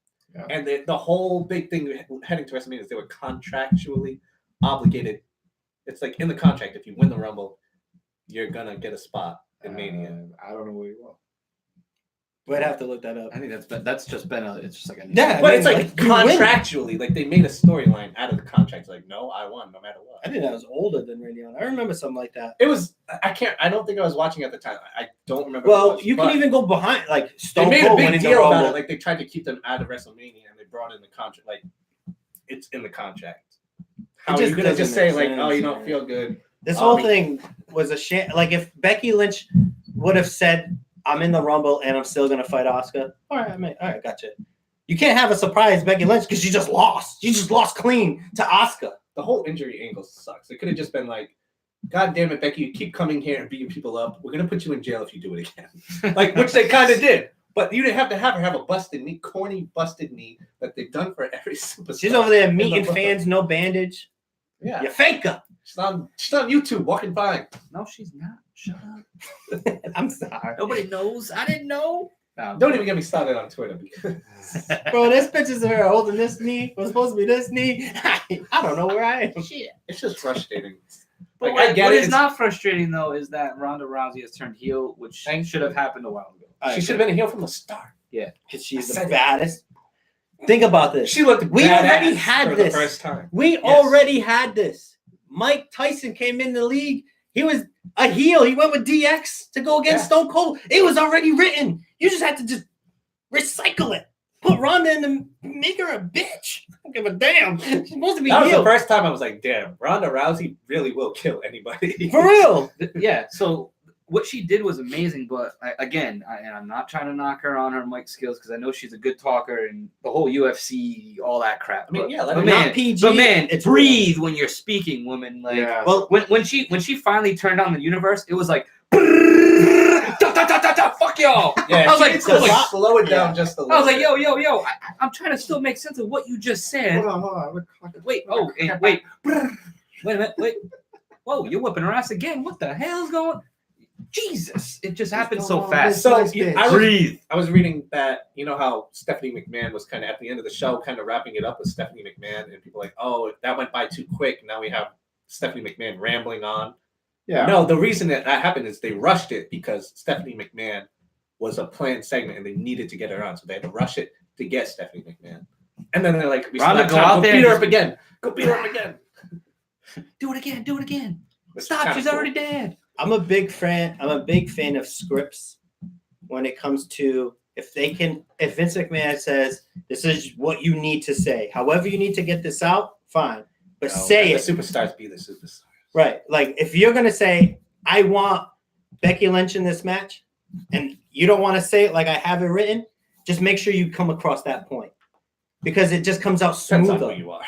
and the whole big thing heading to WrestleMania is they were contractually obligated. It's like in the contract, if you win the Rumble, you're gonna get a spot in Mania. I don't know where you are. We'd have to look that up. I think that's just been it's just like a But it's like contractually, like they made a storyline out of the contract. Like, no, I won no matter what. I think that was older than Randy Orton. I remember something like that. It was. I don't think I was watching at the time. I don't remember. Well, you can even go behind, like They Stone made a Cold big winning the deal about Rumble. it. Like they tried to keep them out of WrestleMania, and they brought in the contract. Like it's in the contract. How are you gonna just say like, oh, you don't feel good? This whole thing was a sham. Like if Becky Lynch would have said, "I'm in the Rumble and I'm still gonna fight Asuka," all right, gotcha. You can't have a surprise Becky Lynch because she just lost. She just lost clean to Asuka. The whole injury angle sucks. It could have just been like, God damn it, Becky, you keep coming here and beating people up. We're gonna put you in jail if you do it again. Like, which they kind of did. But you didn't have to have her have a busted knee, corny busted knee that they've done for every superstar. She's over there meeting fans, no bandage. Yeah. You fake her. She's on YouTube, walking by. No, she's not. Shut up. I'm sorry. Nobody knows. I didn't know. Don't even get me started on Twitter. Because Bro, there's pictures of her holding this knee. Was supposed to be this knee. I don't know where I am. Shit. it's just frustrating. But Like, I get what it. is not frustrating though is that Ronda Rousey has turned heel, which should have happened a while ago. She should have been a heel from the start. Yeah, because she's I the said baddest. Think about this. She looked We badass already had for this. the first time. We already had this. Mike Tyson came in the league. He was a heel. He went with DX to go against Stone Cold. It was already written. You just had to just recycle it. Put Ronda in the make her a bitch. I don't give a damn. She's supposed to be That was heel. the first time I was like, damn, Ronda Rousey really will kill anybody. For real. yeah. So what she did was amazing, but and I'm not trying to knock her on her mic skills because I know she's a good talker and the whole UFC, all that crap. I mean, but, yeah, let but her man, not PG, but man, it's breathe when you're speaking, woman. Like, Yeah. well, when she finally turned on the universe, it was like, fuck y'all. Yeah, I was like, slow it down just a little. I was like, yo, I'm trying to still make sense of what you just said. Hold on. Wait, wait a minute, wait. Whoa, you're whipping her ass again. What the hell's going? Jesus, it just happened so fast. So Breathe. I was reading that, you know how Stephanie McMahon was kind of at the end of the show, kind of wrapping it up with Stephanie McMahon, and people like, oh, that went by too quick. Now we have Stephanie McMahon rambling on. Yeah. No, the reason that happened is they rushed it because Stephanie McMahon was a planned segment and they needed to get her on, so they had to rush it to get Stephanie McMahon. And then they're like, Ronda, go out there beat her up again. Go beat her up again. Do it again. Which is Stop, kinda she's cool. already dead. I'm a big fan of scripts when it comes to if Vince McMahon says this is what you need to say, however you need to get this out, fine. But say it. The superstars be the superstars. Right. Like if you're gonna say, I want Becky Lynch in this match, and you don't want to say it like I have it written, just make sure you come across that point. Because it just comes out Depends on smoother. who you are.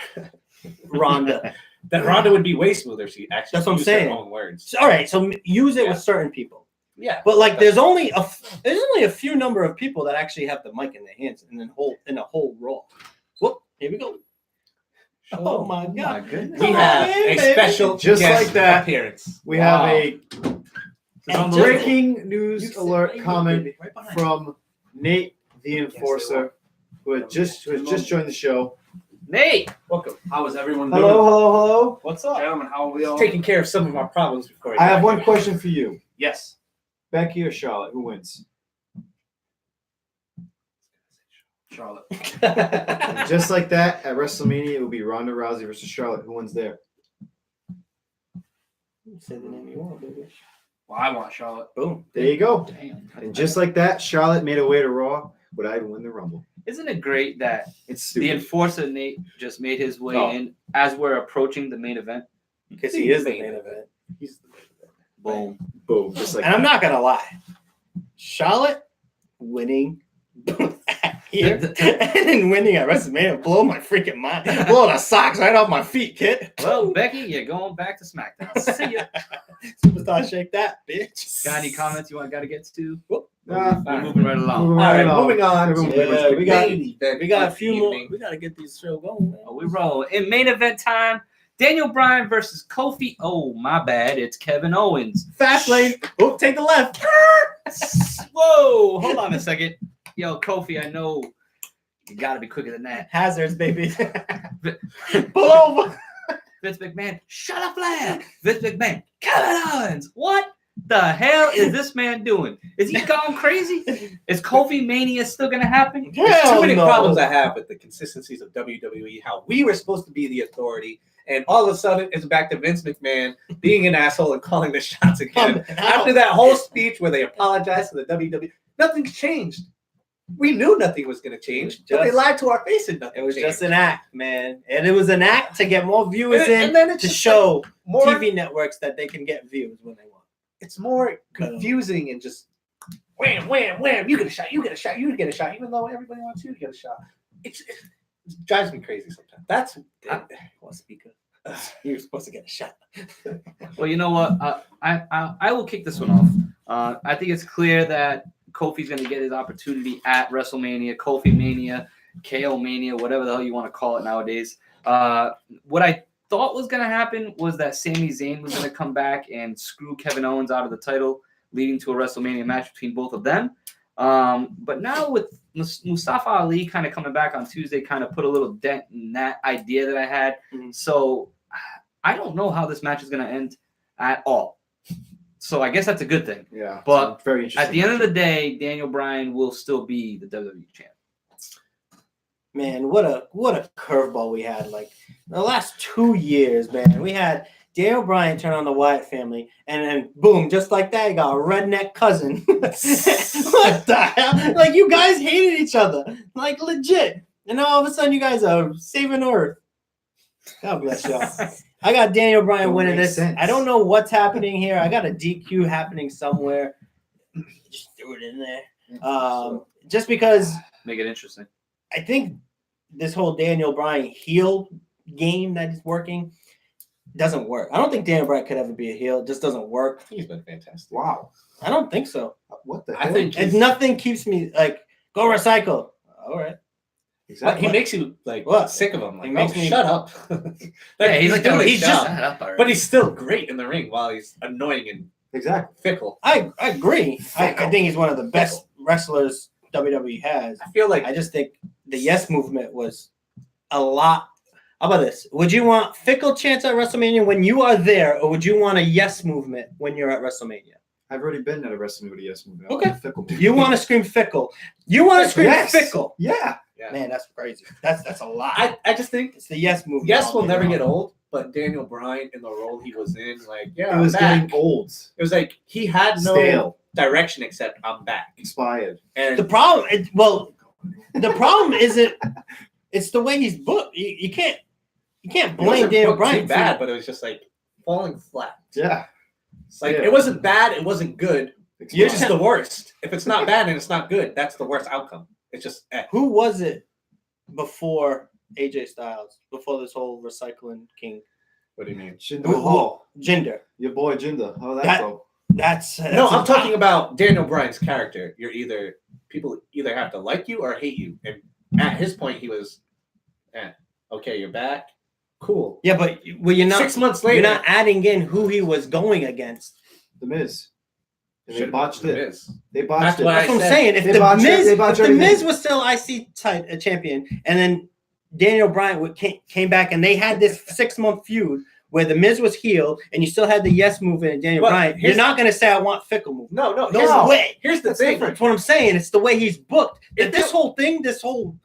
Ronda. That Ronda would be way smoother if she actually That's what I'm used saying. her own words. All right, so use it Yeah. with certain people. Yeah. But like there's only a few number of people that actually have the mic in their hands in a whole Raw. Whoop, here we go. Oh my god. goodness. We have a special Just guest like that. appearance. We Wow. have a And breaking news alert comment Right behind. from Nate the Enforcer, who had just joined the show. Nate. Welcome. How is everyone doing? Hello. What's up? Gentlemen, how are we all? Taking care of some of our problems before. I have one question for you. Yes. Becky or Charlotte, who wins? Charlotte. And just like that, at WrestleMania, it will be Ronda Rousey versus Charlotte. Who wins there? Say the name you want, baby. Well, I want Charlotte. Boom. There you go. Damn. And just like that, Charlotte made her way to Raw without even win the Rumble. Isn't it great that It's the stupid. enforcer Nate just made his way Oh. in as we're approaching the main event? Because he is the main event. He's the main event. Boom. Boom. Just like And I'm not gonna lie, Charlotte winning here and then winning at WrestleMania blow my freaking mind. Blow the socks right off my feet, kid. Well, Becky, you're going back to SmackDown. See ya. Superstar, shake that, bitch. Got any comments you got to get to? Nah, We're moving right along. moving All right, along. moving on. Everyone to wins. Yeah, we got- main event We got a of the few more. evening. We gotta get this show going, man. Oh, we roll. In main event time, Daniel Bryan versus Kofi. Oh, my bad. It's Kevin Owens. Fastlane. Oh, take the left. Whoa. Hold on a second. Yo, Kofi, I know you got to be quicker than that. Hazards, baby. Pull over. Vince McMahon, shut up, Flair. Vince McMahon, Kevin Owens. What the hell is this man doing? Is he gone crazy? Is Kofi Mania still going to happen? There's too Hell many no. problems I have with the consistencies of WWE, how we were supposed to be the authority, and all of a sudden it's back to Vince McMahon being an asshole and calling the shots again. After that whole speech where they apologized to the WWE, nothing's changed. We knew nothing was going to change, but they Just- lied to our face and nothing It was changed. just an act, man. And it was an act to get more viewers in, and then it's to just show like more, TV networks that they can get views when they want. it's more confusing and just wham, wham, wham. You get a shot, you get a shot, you get a shot, even though everybody wants you to get a shot. It drives me crazy sometimes. That's Well, speaker. You were supposed to get a shot. Well, you know what? I will kick this one off. I think it's clear that Kofi's going to get his opportunity at WrestleMania, Kofi Mania, KO Mania, whatever the hell you want to call it nowadays. What I thought was going to happen was that Sami Zayn was going to come back and screw Kevin Owens out of the title, leading to a WrestleMania match between both of them. But now with Mustafa Ali kind of coming back on Tuesday, kind of put a little dent in that idea that I had. Mhm. So I don't know how this match is going to end at all. So I guess that's a good thing. Yeah, But it's a very interesting. At the end of the day, Daniel Bryan will still be the WWE champ. Man, what a curveball we had. Like the last 2 years, man. We had Daniel Bryan turn on the Wyatt family, and then boom, just like that, you got a redneck cousin. What the hell? Like you guys hated each other, like legit. And now all of a sudden, you guys are saving Earth. God bless y'all. I got Daniel Bryan Don't winning make this. sense. I don't know what's happening here. I got a DQ happening somewhere. Just threw it in there. Just because Make it interesting. I think this whole Daniel Bryan heel game that is working doesn't work. I don't think Daniel Bryan could ever be a heel. It just doesn't work. he's been fantastic. Wow, I don't think so. what the I hell? think And nothing keeps me like go recycle. All right. But Exactly. he makes you like What? sick of him. Like, He makes oh, me- shut up. Yeah, he's like, doing dude, his he's job, just shut up already. but he's still great in the ring while he's annoying and Exactly. fickle. I agree. I think he's one of the best wrestlers WWE has. I feel like I just think the yes movement was a lot. How about this? Would you want fickle chants at WrestleMania when you are there, or would you want a yes movement when you're at WrestleMania? I've already been at a WrestleMania yes movement. I Okay. want a fickle movement. You want to scream fickle. You want to scream Yes. fickle. Yeah. yeah. Man, that's crazy. That's a lot. I just think It's the yes movement. yes all will day never long. get old, but Daniel Bryan in the role he was in, like, yeah, It I'm was back. getting old, It was like he had no stale, direction except I'm back. expired. And The problem, the problem isn't. It's the way he's booked. You can't it blame wasn't Daniel booked Bryan too for bad, but it was just like falling flat. Yeah. Like Yeah. it wasn't bad, it wasn't good. Expired. It's just the worst. If it's not bad and it's not good, that's the worst outcome. It's just Who was it before AJ Styles? Before this whole recycling king what do you mean? Jinder Mahal, Jinder. your boy Jinder. How that That- go? That's No, I'm talking about Daniel Bryan's character. People either have to like you or hate you. And at his point, he was, okay, you're back, cool. Yeah, but you're not. 6 months later, You're not adding in who he was going against. The Miz. And they should've botched been it. The Miz. They botched That's it. what That's what I'm said- saying. If they the botched it, Miz, they if botched the everything. Miz was still IC champion, and then Daniel Bryan came back, and they had this 6-month feud where the Miz was heel, and you still had the yes movement and Daniel But Bryan, you're here's- not going to say I want fickle movement. No, No here's the- way. Here's the That's thing. different. That's what I'm saying. It's the way he's booked. If That this whole thing, this whole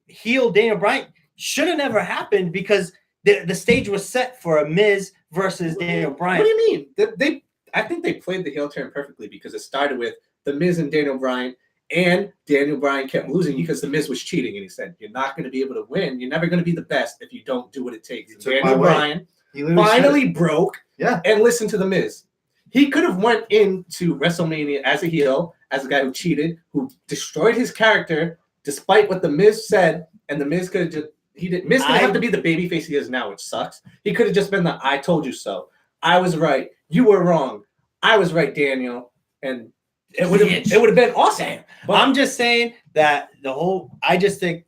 heel Daniel Bryan should have never happened because the stage was set for a Miz versus Daniel Bryan. What do you mean? I think they played the heel turn perfectly because it started with the Miz and Daniel Bryan, and Daniel Bryan kept losing because the Miz was cheating, and he said, "You're not going to be able to win. You're never going to be the best if you don't do what it takes." He And took Daniel my way. Bryan He literally said it. finally broke Yeah. and listened to the Miz. He could have went into WrestleMania as a heel, as a guy who cheated, who destroyed his character, despite what the Miz said, and the Miz could have just Miz didn't have to be the babyface he is now, which sucks. He could have just been the "I told you so." I was right. You were wrong. I was right, Daniel. And it would have been awesome. But I'm just saying that I just think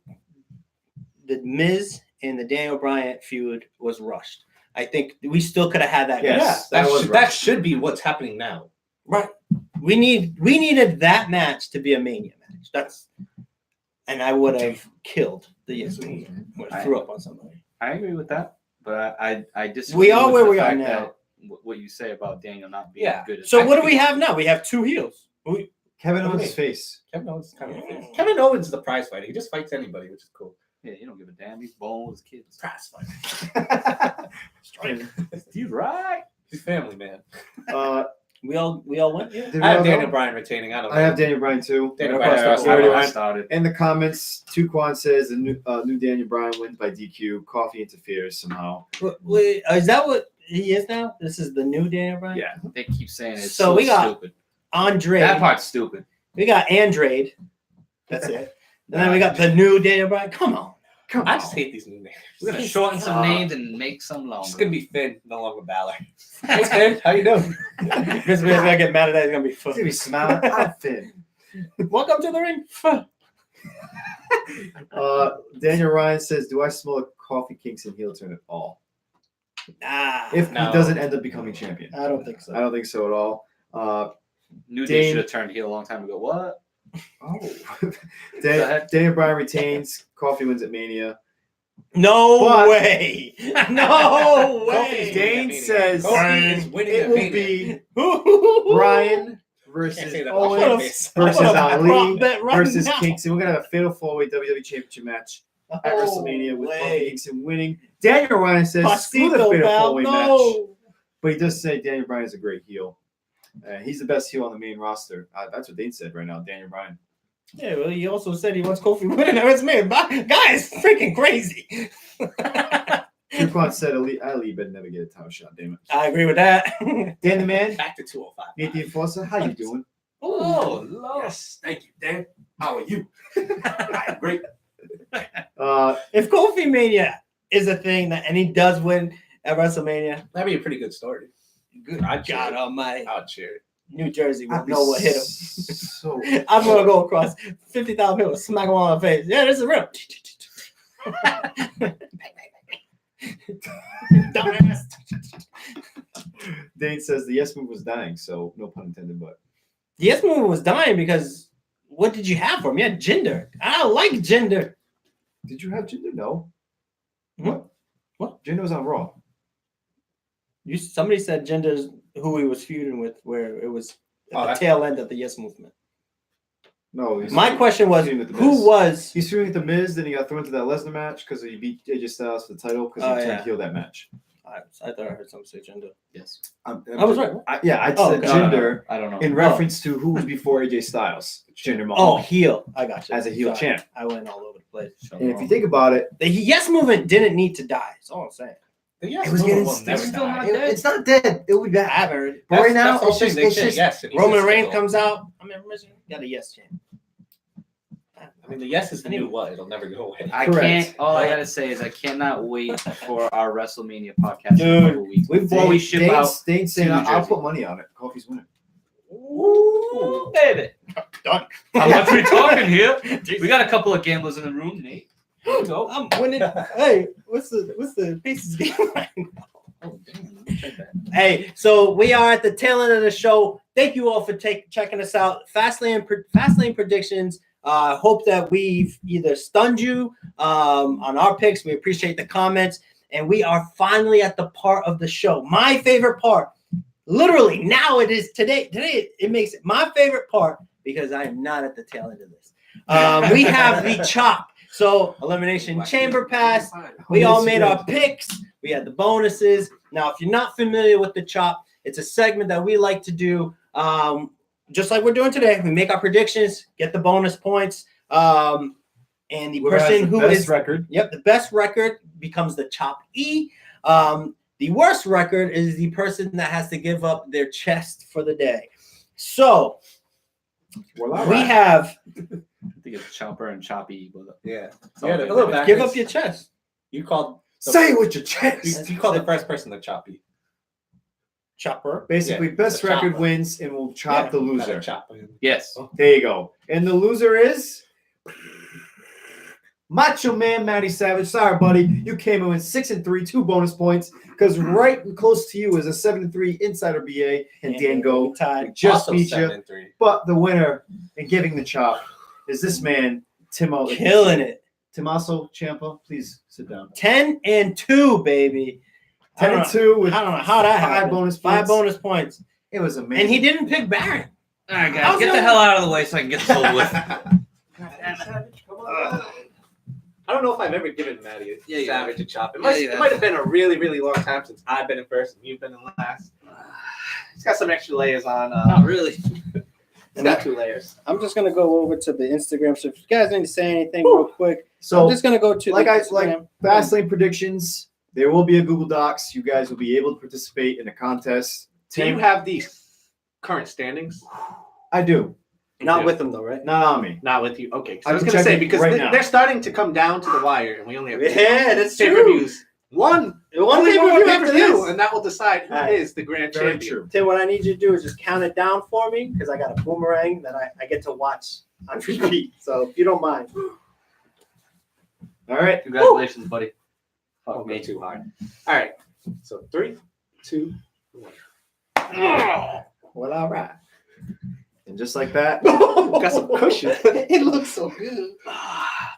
the Miz and the Daniel Bryan feud was rushed. I think we still could have had that. Yes, that should be what's happening now. Right. We needed that match to be a Mania match. And I would have killed the Yes Man. Would have threw up on somebody. I agree with that, but I disagree. We are with where the we are fact now. that what you say about Daniel not being good. So what do we have now? We have two heels. Kevin Owens' face. Kevin Owens is kind of a face. Kevin Owens is the prize fighter. He just fights anybody, which is cool. Yeah, you don't give a damn. He's bone with his kids. Prize fighter. Dude, right? He's family man. We all went. Yeah. I have Daniel Bryan retaining. I have Daniel Bryan too. Daniel Bryan started. In the comments, Tuquan says the new Daniel Bryan wins by DQ. Coffee interferes somehow. Wait, is that what he is now? This is the new Daniel Bryan? Yeah, they keep saying it's So we got stupid. Andrade. That part's stupid. We got Andrade. That's it. And then we got the new Daniel Bryan. Come on. I just hate these new names. We're gonna shorten some names and make some longer. It's gonna be Finn, no longer Balor. Hey Finn, how you doing? Because we're gonna get mad at that. It's gonna be fun. It's gonna be smiling. I'm Finn. Welcome to the ring. Daniel Ryan says, "Do I smell a Coffee Kingston heel turn at all? If No. he doesn't end up becoming champion, I don't think so. I don't think so at all." New Day should have turned heel a long time ago. What? Daniel Bryan retains. Coffee wins at Mania. No But- way. No way. Dane says Kofi is winning it at will Mania. be Bryan Can't versus say that. Owens I versus wanna Ali prop bet right versus now. Kingston. We're gonna have a fatal 4-way WWE Championship match at WrestleMania with way. Kofi Kingston winning. Daniel Ryan says screw the Pasito, fatal pal. 4-way match, No. but he does say Daniel Bryan is a great heel. He's the best heel on the main roster. That's what Dane said right now. Daniel Bryan. Yeah, well, he also said he wants Kofi winning. That's me. Guy is freaking crazy. Tuquan said Ali better never get a title shot. Damn it. I agree with that. Dan the Man, Back to 205. Nathan Enforcer, how you doing? Oh, Lord. Yes, thank you, Dan. How are you? I'm great. If Kofi Mania is a thing and he does win at WrestleMania, That'd be a pretty good story. good I'd cheer God it. Almighty, I'd cheer it. New Jersey will I'd be know what hit him. So I'm gonna go across 50,000 people, smack him on the face. Yeah, this is real. Dumbass. Dane says the yes move was dying, so no pun intended, but The yes movement was dying because what did you have for him? You had Jinder. I don't like Jinder. did you have Jinder? No. Hmm? What? Jinder was on Raw. Somebody said Jinder's who he was feuding with, where it was at the that's- tail end of the yes movement. No. My question was, feuding with The Miz. who was? He's feuding with the Miz, then he got thrown into that Lesnar match because he beat AJ Styles for the title because he Oh, turned yeah. heel that match. I thought I heard somebody say Jinder. Yes. I was right. I Oh, said okay. Jinder I don't know. in reference to who was before AJ Styles. Jinder Oh, Mahal. heel. I got you. As a heel champ. I went all over the place. And if you think about it, The yes movement didn't need to die. That's all I'm saying. Yes, It was getting will never still die. not dead. it's not dead. It would be I bad. haven't heard it. But right now, That's the it's whole just, thing. They it's say just yes. and he's Roman just Reigns still- comes out. I mean, got a yes champ. I mean, the yes is the new what? It'll never go away. I Correct. can't. All I gotta say is I cannot wait for our WrestleMania podcast in Dude, a couple weeks before we ship Dane's- out. Dane's saying, to New I'll Jersey. put money on it. Kofi's winning. Ooh, baby. Done. How much we talking here? We got a couple of gamblers in the room, Nate. Here we go. I'm winning. Hey, what's the pieces game right now? Oh, damn. Check that. Hey, so we are at the tail end of the show. Thank you all for checking us out. Fastlane predictions. Hope that we've either stunned you on our picks. We appreciate the comments. And we are finally at the part of the show. My favorite part. Literally, now it is today. Today, it makes it my favorite part because I am not at the tail end of this. We have the chop. So, Elimination Chamber Pass. We all made our picks. We had the bonuses. Now, if you're not familiar with the chop, it's a segment that we like to do. Just like we're doing today, we make our predictions, get the bonus points, and the Whoever has person the who best is record. the best record becomes the chop E. The worst record is the person that has to give up their chest for the day. So Well, all we right. have I think it's Chopper and Choppy. But Yeah. all Yeah, good. a little backwards. give up your chest. You called. Say it with your chest. You called the first person the choppy. Chopper. Basically, Yeah, best the record chopper. wins, and we'll chop the Not loser. a chopper. Yes. There you go. And the loser is Macho Man Matty Savage. Sorry, buddy. You came in with 6-3, 2 bonus points. Because right close to you is a 7-3 Insider BA and Dango. tied. Just Also beat you. 7-3. But the winner and giving the chop is this man, Timo. Killing it. Tommaso Ciampa, please sit down. 10-2, baby. 10-2 with I don't know how that 5 happened. bonus 5 points. bonus points. It was amazing. And he didn't pick Baron. All right, I guys, was get the gonna- hell out of the way so I can get this over with. I don't know if I've ever given Matty Yeah, you Savage a chop. It Yeah, might, you it might have been a really, really long time since I've been in first and you've been in last. He's got some extra layers on. Not really. He's got 2 layers. I'm just gonna go over to the Instagram. So if you guys need to say anything real quick, So, I'm just gonna go to like the I Instagram. Fastlane predictions. There will be a Google Docs. You guys will be able to participate in a contest. Do you have these current standings? I do. Not You with them though, right? Not on me. Not with you. Okay. So I I was can going to check say, it because right now. they're starting to come down to the wire, and we only have Yeah, that's true. pay-per-views. One Only more pay-per-view after pay-per-view, this. and that will decide who Alright. is the grand Very champion. true. Tim, what I need you to do is just count it down for me because I got a boomerang that I get to watch on repeat. So if you don't mind. All right. Congratulations, buddy. Fuck Fuck me me. too hard. All right. So 3, 2, 1. Well, all right. And just like that, Got some cushion. It looks so good.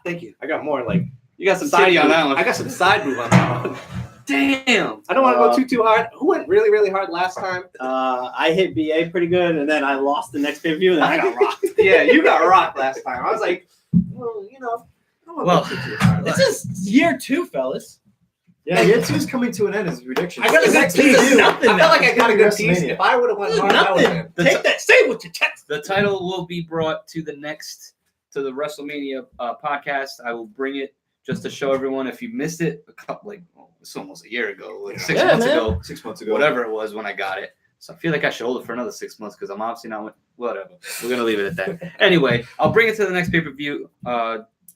Thank you. I got more like You got some side titty on move. that one. I got some side move on that one. Damn. I don't want to go too hard. Who went really, really hard last time? I hit BA pretty good, and then I lost the next pay-per-view, and then I got rocked. Yeah, you got rocked last time. I was like, well, you know, I don't want to go too hard. This is year 2, fellas. yeah, year 2 is coming to an end as predictions. I got a The good next piece. pay-per-view- I felt like I got a good piece. WrestleMania. If I would have went hard, I would have. The Take that. Say it with your chest. The title will be brought to the WrestleMania podcast. I will bring it just to show everyone. If you missed it, it's almost a year ago, like 6 Yeah, months man. ago, 6 months ago. whatever it was when I got it. So I feel like I should hold it for another 6 months because I'm obviously not. Whatever. We're gonna leave it at that. Anyway, I'll bring it to the next pay-per-view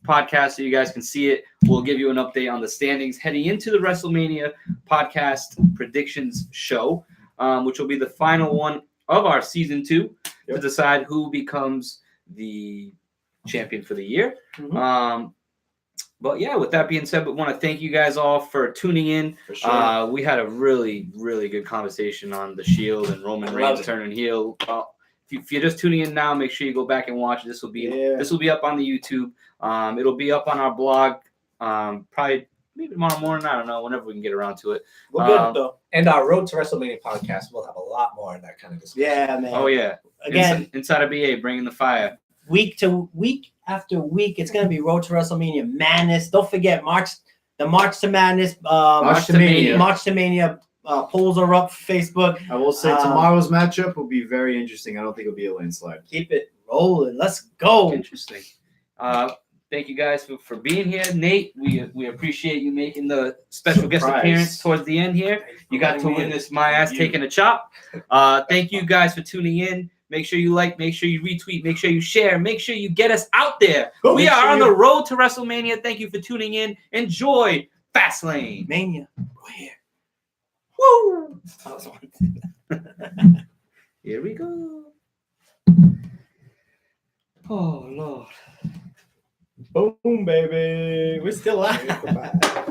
podcast so you guys can see it. We'll give you an update on the standings heading into the WrestleMania podcast predictions show, which will be the final one of our season 2 to decide who becomes the champion for the year. But yeah, with that being said, we want to thank you guys all for tuning in. For sure. We had a really, really good conversation on the Shield and Roman Reigns turning heel. If you're just tuning in now, make sure you go back and watch. This will be up on the YouTube. It'll be up on our blog. Probably maybe tomorrow morning. I don't know. Whenever we can get around to it. We're good though. And our Road to WrestleMania podcast will have a lot more of that kind of discussion. Yeah, man. Oh yeah. Again, Inside of BA, bringing the fire. week after week, it's gonna be Road to WrestleMania madness. Don't forget the March to Madness, March to Mania. March to Mania polls are up for Facebook. I will say tomorrow's matchup will be very interesting. I don't think it'll be a landslide. Keep it rolling. Let's go. Interesting. Thank you guys for being here, Nate. We appreciate you making the special guest Surprise. appearance towards the end here. You got to witness my ass taking a chop. Thank you guys for tuning in. Make sure you like, make sure you retweet, make sure you share, make sure you get us out there. We Make are sure on you- the road to WrestleMania. Thank you for tuning in. Enjoy Fastlane. Mania. Woo! Here we go. Oh Lord. Boom, baby. We're still live.